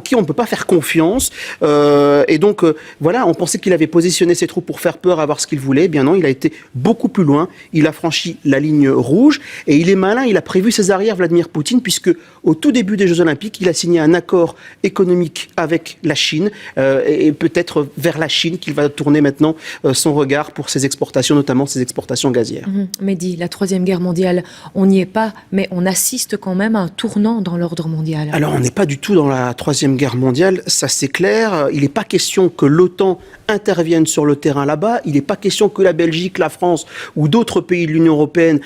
qui on ne peut pas faire confiance. Et donc, voilà, on pensait qu'il avait positionné ses troupes pour faire peur, avoir ce qu'il voulait. Eh bien non, il a été beaucoup plus loin. Il a franchi la ligne rouge et il est malin. Il a prévu ses arrières, Vladimir Poutine, puisque au tout début des Jeux Olympiques, il a signé un accord économique avec la Chine et peut-être vers la Chine qu'il va tourner maintenant son regard pour ses exportations, notamment ses exportations gazières. Mehdi, la Troisième Guerre mondiale, on n'y est pas, mais on assiste quand même à un tournant dans l'ordre mondial. Alors, on n'est pas du tout dans la Troisième Guerre mondiale, ça c'est clair. Il n'est pas question que l'OTAN intervienne sur le terrain là-bas. Il n'est pas question que la Belgique, la France ou d'autres pays de l'Union européenne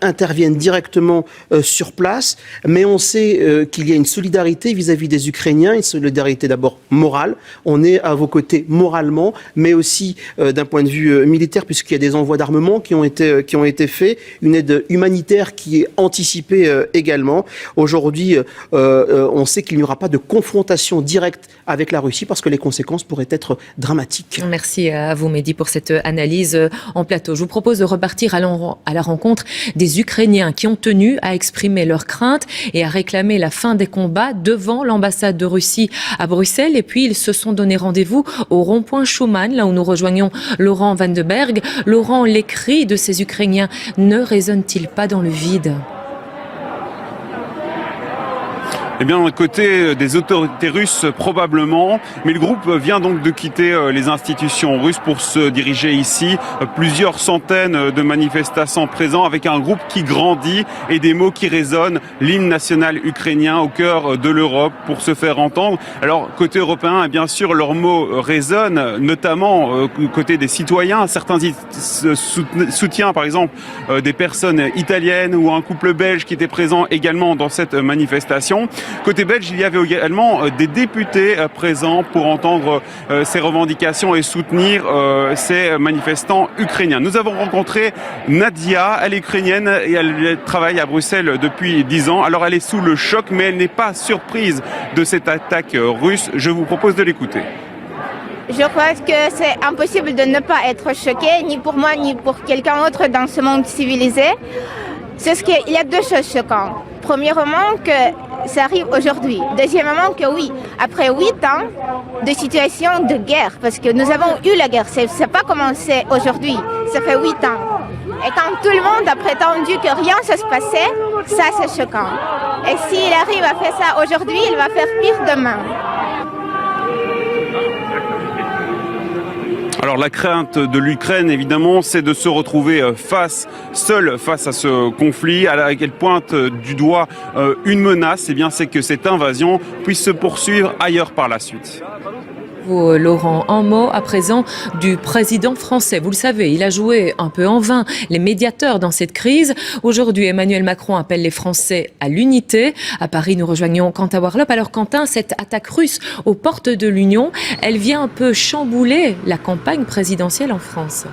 interviennent directement sur place. Mais on sait qu'il y a une solidarité vis-à-vis des Ukrainiens, une solidarité d'abord morale. On est à vos côtés moralement, mais aussi d'un point de vue militaire, puisqu'il y a des envois d'armement qui ont été faits, une aide humanitaire qui est anticipée également. Aujourd'hui, on sait qu'il n'y aura pas de confrontation directe avec la Russie parce que les conséquences pourraient être dramatiques. Merci à vous, Mehdi, pour cette analyse en plateau. Je vous propose de repartir à la rencontre des Ukrainiens qui ont tenu à exprimer leurs craintes et à réclamer la fin des combats devant l'ambassade de Russie à Bruxelles. Et puis, ils se sont donné rendez-vous au rond-point Schuman, là où nous rejoignons Laurent Van de Berg. Laurent, les cris de ces Ukrainiens ne résonnent-ils pas dans le vide ? Eh bien, côté des autorités russes, probablement. Mais le groupe vient donc de quitter les institutions russes pour se diriger ici. Plusieurs centaines de manifestants présents avec un groupe qui grandit et des mots qui résonnent. L'hymne national ukrainien au cœur de l'Europe pour se faire entendre. Alors, côté européen, bien sûr, leurs mots résonnent, notamment côté des citoyens. Certains soutiennent, par exemple, des personnes italiennes ou un couple belge qui était présent également dans cette manifestation. Côté belge, il y avait également des députés présents pour entendre ces revendications et soutenir ces manifestants ukrainiens. Nous avons rencontré Nadia, elle est ukrainienne et elle travaille à Bruxelles depuis 10 ans. Alors elle est sous le choc, mais elle n'est pas surprise de cette attaque russe. Je vous propose de l'écouter. Je crois que c'est impossible de ne pas être choqué, ni pour moi, ni pour quelqu'un d'autre dans ce monde civilisé. C'est ce qu'il y a deux choses choquantes. Premièrement, que ça arrive aujourd'hui. Deuxièmement, que oui, après 8 ans de situation de guerre, parce que nous avons eu la guerre, ça n'a pas commencé aujourd'hui, ça fait 8 ans. Et quand tout le monde a prétendu que rien ne se passait, ça c'est choquant. Et s'il arrive à faire ça aujourd'hui, il va faire pire demain. Alors la crainte de l'Ukraine, évidemment, c'est de se retrouver seul face à ce conflit, à laquelle pointe du doigt une menace, eh bien, c'est que cette invasion puisse se poursuivre ailleurs par la suite. vous, Laurent. Un mot à présent du président français. Vous le savez, il a joué un peu en vain les médiateurs dans cette crise. Aujourd'hui, Emmanuel Macron appelle les Français à l'unité. À Paris, nous rejoignons Quentin Warlop. Alors Quentin, cette attaque russe aux portes de l'Union, elle vient un peu chambouler la campagne présidentielle en France.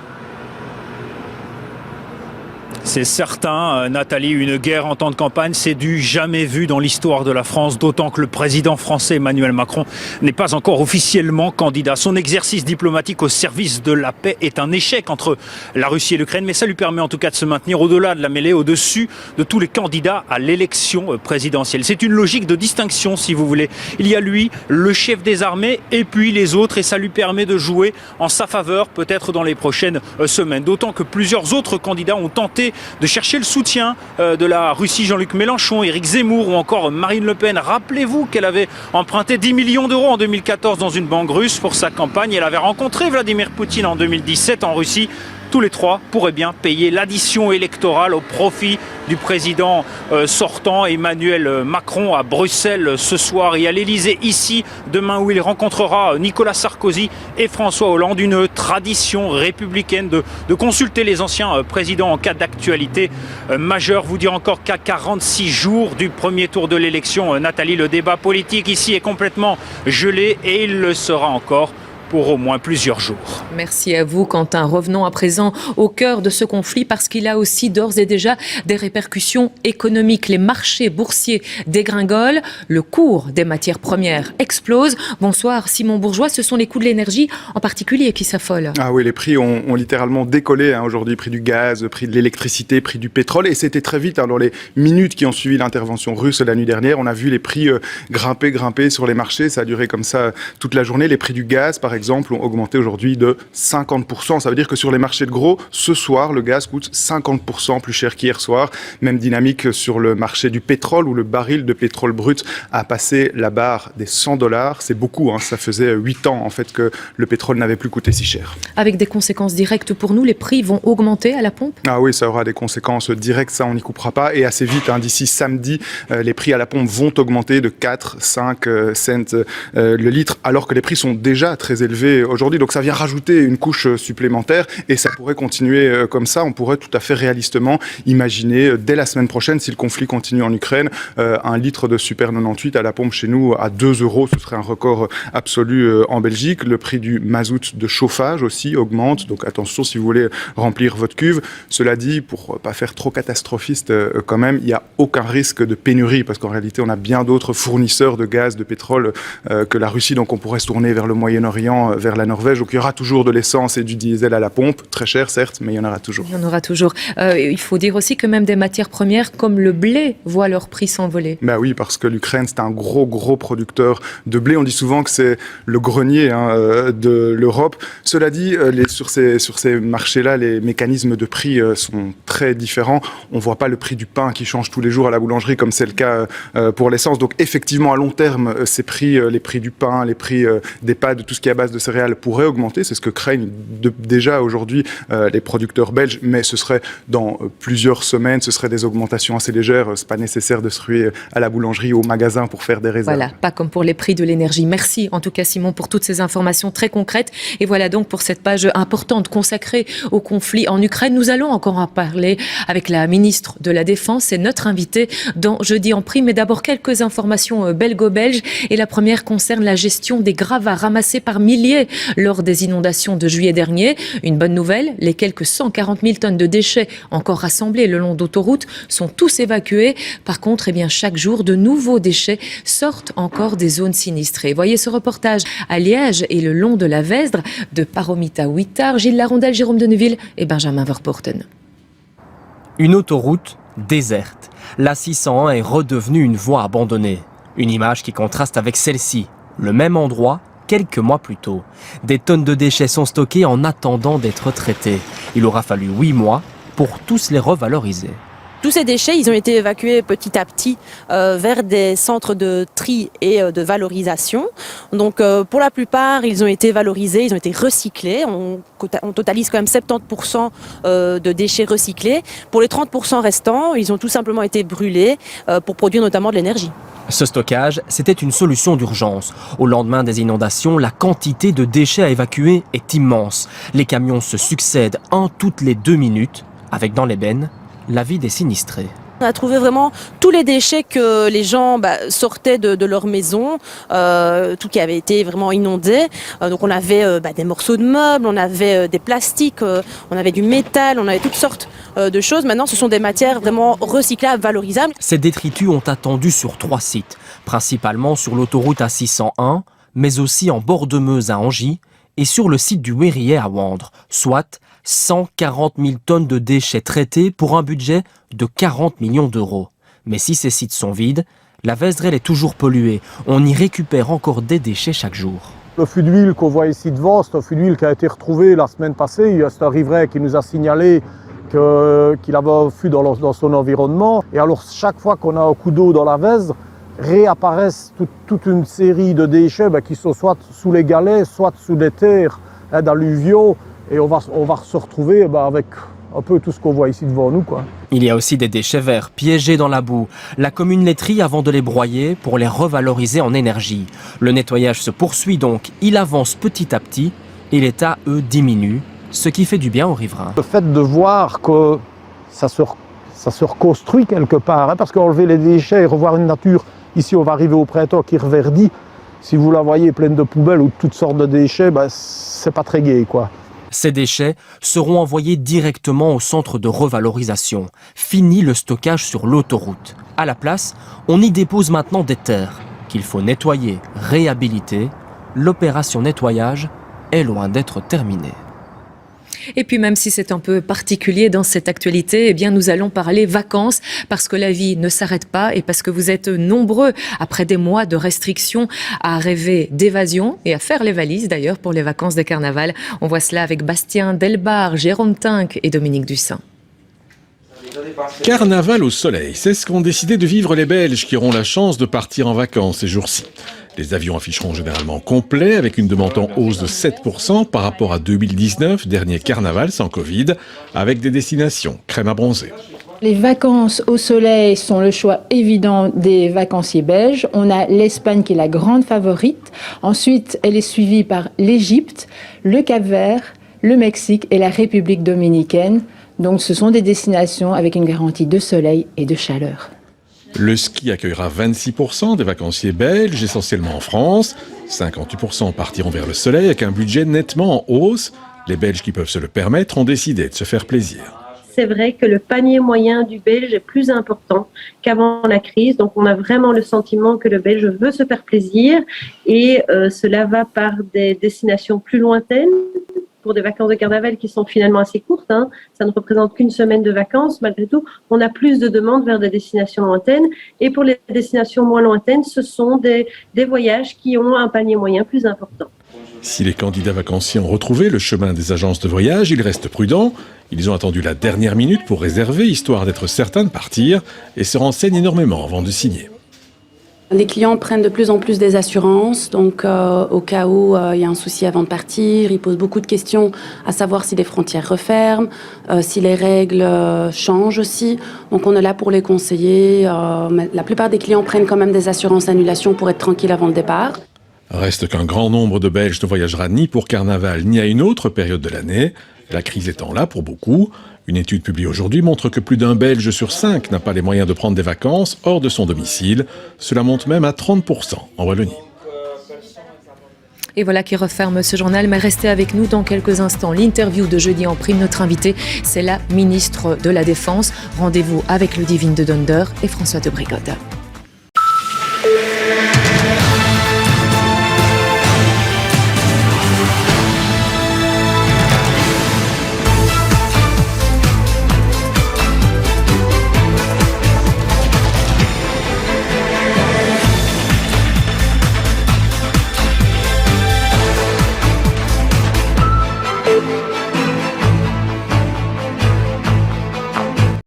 C'est certain, Nathalie, une guerre en temps de campagne, c'est du jamais vu dans l'histoire de la France, d'autant que le président français Emmanuel Macron n'est pas encore officiellement candidat. Son exercice diplomatique au service de la paix est un échec entre la Russie et l'Ukraine, mais ça lui permet en tout cas de se maintenir au-delà de la mêlée, au-dessus de tous les candidats à l'élection présidentielle. C'est une logique de distinction, si vous voulez. Il y a lui, le chef des armées, et puis les autres, et ça lui permet de jouer en sa faveur, peut-être dans les prochaines semaines. D'autant que plusieurs autres candidats ont tenté de chercher le soutien de la Russie, Jean-Luc Mélenchon, Éric Zemmour ou encore Marine Le Pen. Rappelez-vous qu'elle avait emprunté 10 millions d'euros en 2014 dans une banque russe pour sa campagne. Elle avait rencontré Vladimir Poutine en 2017 en Russie. Tous les trois pourraient bien payer l'addition électorale au profit du président sortant Emmanuel Macron à Bruxelles ce soir et à l'Elysée ici demain où il rencontrera Nicolas Sarkozy et François Hollande. Une tradition républicaine de consulter les anciens présidents en cas d'actualité majeure. Vous dire encore qu'à 46 jours du premier tour de l'élection, Nathalie, le débat politique ici est complètement gelé et il le sera encore pour au moins plusieurs jours. Merci à vous, Quentin. Revenons à présent au cœur de ce conflit parce qu'il a aussi d'ores et déjà des répercussions économiques. Les marchés boursiers dégringolent, le cours des matières premières explose. Bonsoir Simon Bourgeois, ce sont les coûts de l'énergie en particulier qui s'affolent. Ah oui, les prix ont littéralement décollé aujourd'hui, prix du gaz, prix de l'électricité, prix du pétrole, et c'était très vite. Dans les minutes qui ont suivi l'intervention russe la nuit dernière, on a vu les prix grimper sur les marchés. Ça a duré comme ça toute la journée. Les prix du gaz, par exemple, ont augmenté aujourd'hui de 50%. Ça veut dire que sur les marchés de gros, ce soir, le gaz coûte 50% plus cher qu'hier soir. Même dynamique sur le marché du pétrole, où le baril de pétrole brut a passé la barre des $100. C'est beaucoup, hein. Ça faisait 8 ans, en fait, que le pétrole n'avait plus coûté si cher. Avec des conséquences directes pour nous, les prix vont augmenter à la pompe ? Ah oui, ça aura des conséquences directes, ça on n'y coupera pas. Et assez vite, hein, d'ici samedi, les prix à la pompe vont augmenter de 4-5 cents le litre, alors que les prix sont déjà très élevés aujourd'hui. Donc ça vient rajouter une couche supplémentaire et ça pourrait continuer comme ça. On pourrait tout à fait réalistement imaginer dès la semaine prochaine, si le conflit continue en Ukraine, un litre de Super 98 à la pompe chez nous à 2 €. Ce serait un record absolu en Belgique. Le prix du mazout de chauffage aussi augmente. Donc attention si vous voulez remplir votre cuve. Cela dit, pour pas faire trop catastrophiste quand même, il n'y a aucun risque de pénurie parce qu'en réalité, on a bien d'autres fournisseurs de gaz, de pétrole que la Russie. Donc on pourrait se tourner vers le Moyen-Orient, vers la Norvège. Donc il y aura toujours de l'essence et du diesel à la pompe. Très cher, certes, mais il y en aura toujours. Il y en aura toujours. Il faut dire aussi que même des matières premières comme le blé voient leur prix s'envoler. Ben oui, parce que l'Ukraine, c'est un gros producteur de blé. On dit souvent que c'est le grenier de l'Europe. Cela dit, sur ces marchés-là, les mécanismes de prix sont très différents. On ne voit pas le prix du pain qui change tous les jours à la boulangerie comme c'est le cas pour l'essence. Donc effectivement, à long terme, ces prix, les prix du pain, les prix des pâtes, de tout ce qui est à base de céréales pourraient augmenter. C'est ce que craignent déjà aujourd'hui les producteurs belges, mais ce serait dans plusieurs semaines, ce serait des augmentations assez légères. C'est pas nécessaire de se ruer à la boulangerie ou au magasin pour faire des réserves. Voilà, pas comme pour les prix de l'énergie. Merci en tout cas Simon pour toutes ces informations très concrètes. Et voilà donc pour cette page importante consacrée au conflit en Ukraine. Nous allons encore en parler avec la ministre de la Défense. C'est notre invitée dans Jeudi en prime. Mais d'abord quelques informations belgo-belges. Et la première concerne la gestion des gravats ramassés par milliers lors des inondations de juillet dernier. Une bonne nouvelle, les quelques 140 000 tonnes de déchets encore rassemblés le long d'autoroutes sont tous évacués. Par contre, chaque jour, de nouveaux déchets sortent encore des zones sinistrées. Voyez ce reportage à Liège et le long de la Vesdre de Paromita Huitard, Gilles Larondel, Jérôme Deneville et Benjamin Verpoorten. Une autoroute déserte. La 601 est redevenue une voie abandonnée. Une image qui contraste avec celle-ci, le même endroit quelques mois plus tôt. Des tonnes de déchets sont stockés en attendant d'être traités. Il aura fallu 8 mois pour tous les revaloriser. Tous ces déchets, ils ont été évacués petit à petit vers des centres de tri et de valorisation. Donc pour la plupart, ils ont été valorisés, ils ont été recyclés. On totalise quand même 70% de déchets recyclés. Pour les 30% restants, ils ont tout simplement été brûlés pour produire notamment de l'énergie. Ce stockage, c'était une solution d'urgence. Au lendemain des inondations, la quantité de déchets à évacuer est immense. Les camions se succèdent un toutes les 2 minutes, avec dans les bennes la vie des sinistrés. On a trouvé vraiment tous les déchets que les gens sortaient de leur maison, tout qui avait été vraiment inondé. Donc on avait des morceaux de meubles, on avait des plastiques, on avait du métal, on avait toutes sortes de choses. Maintenant, ce sont des matières vraiment recyclables, valorisables. Ces détritus ont attendu sur 3 sites, principalement sur l'autoroute A601, mais aussi en bord de Meuse à Angy et sur le site du Wérier à Wandre, soit 140 000 tonnes de déchets traités pour un budget de 40 millions d'euros. Mais si ces sites sont vides, la Vézerelle est toujours polluée. On y récupère encore des déchets chaque jour. Le fût d'huile qu'on voit ici devant, c'est un fût d'huile qui a été retrouvé la semaine passée. C'est un riverain qui nous a signalé qu'il avait un fût dans son environnement. Et alors chaque fois qu'on a un coup d'eau dans la Vézère, réapparaissent toute une série de déchets qui sont soit sous les galets, soit sous des terres d'alluvions. Et on va se retrouver avec un peu tout ce qu'on voit ici devant nous, quoi. Il y a aussi des déchets verts piégés dans la boue. La commune les trie avant de les broyer pour les revaloriser en énergie. Le nettoyage se poursuit donc, il avance petit à petit et l'état, eux, diminue, ce qui fait du bien aux riverains. Le fait de voir que ça se reconstruit quelque part, parce qu'enlever les déchets et revoir une nature, ici on va arriver au printemps qui reverdit, si vous la voyez pleine de poubelles ou de toutes sortes de déchets, c'est pas très gai, quoi. Ces déchets seront envoyés directement au centre de revalorisation. Fini le stockage sur l'autoroute. À la place, on y dépose maintenant des terres qu'il faut nettoyer, réhabiliter. L'opération nettoyage est loin d'être terminée. Et puis même si c'est un peu particulier dans cette actualité, eh bien nous allons parler vacances parce que la vie ne s'arrête pas et parce que vous êtes nombreux, après des mois de restrictions, à rêver d'évasion et à faire les valises d'ailleurs pour les vacances de carnaval. On voit cela avec Bastien Delbar, Jérôme Tinck et Dominique Dussin. Carnaval au soleil, c'est ce qu'ont décidé de vivre les Belges qui auront la chance de partir en vacances ces jours-ci. Les avions afficheront généralement complet avec une demande en hausse de 7% par rapport à 2019, dernier carnaval sans Covid, avec des destinations crème à bronzer. Les vacances au soleil sont le choix évident des vacanciers belges. On a l'Espagne qui est la grande favorite. Ensuite, elle est suivie par l'Égypte, le Cap-Vert, le Mexique et la République dominicaine. Donc ce sont des destinations avec une garantie de soleil et de chaleur. Le ski accueillera 26% des vacanciers belges, essentiellement en France. 58% partiront vers le soleil avec un budget nettement en hausse. Les Belges qui peuvent se le permettre ont décidé de se faire plaisir. C'est vrai que le panier moyen du Belge est plus important qu'avant la crise. Donc on a vraiment le sentiment que le Belge veut se faire plaisir et cela va par des destinations plus lointaines. Pour des vacances de carnaval qui sont finalement assez courtes, ça ne représente qu'une semaine de vacances, malgré tout, on a plus de demandes vers des destinations lointaines. Et pour les destinations moins lointaines, ce sont des voyages qui ont un panier moyen plus important. Si les candidats vacanciers ont retrouvé le chemin des agences de voyage, ils restent prudents. Ils ont attendu la dernière minute pour réserver, histoire d'être certains de partir, et se renseignent énormément avant de signer. Les clients prennent de plus en plus des assurances, donc au cas où il y a un souci avant de partir, ils posent beaucoup de questions à savoir si les frontières referment, si les règles changent aussi. Donc on est là pour les conseiller. La plupart des clients prennent quand même des assurances d'annulation pour être tranquilles avant le départ. Reste qu'un grand nombre de Belges ne voyagera ni pour Carnaval ni à une autre période de l'année, la crise étant là pour beaucoup. Une étude publiée aujourd'hui montre que plus d'un Belge sur 5 n'a pas les moyens de prendre des vacances hors de son domicile. Cela monte même à 30% en Wallonie. Et voilà qui referme ce journal, mais restez avec nous dans quelques instants. L'interview de jeudi en prime, notre invité, c'est la ministre de la Défense. Rendez-vous avec Ludivine de Donder et François de Brigode.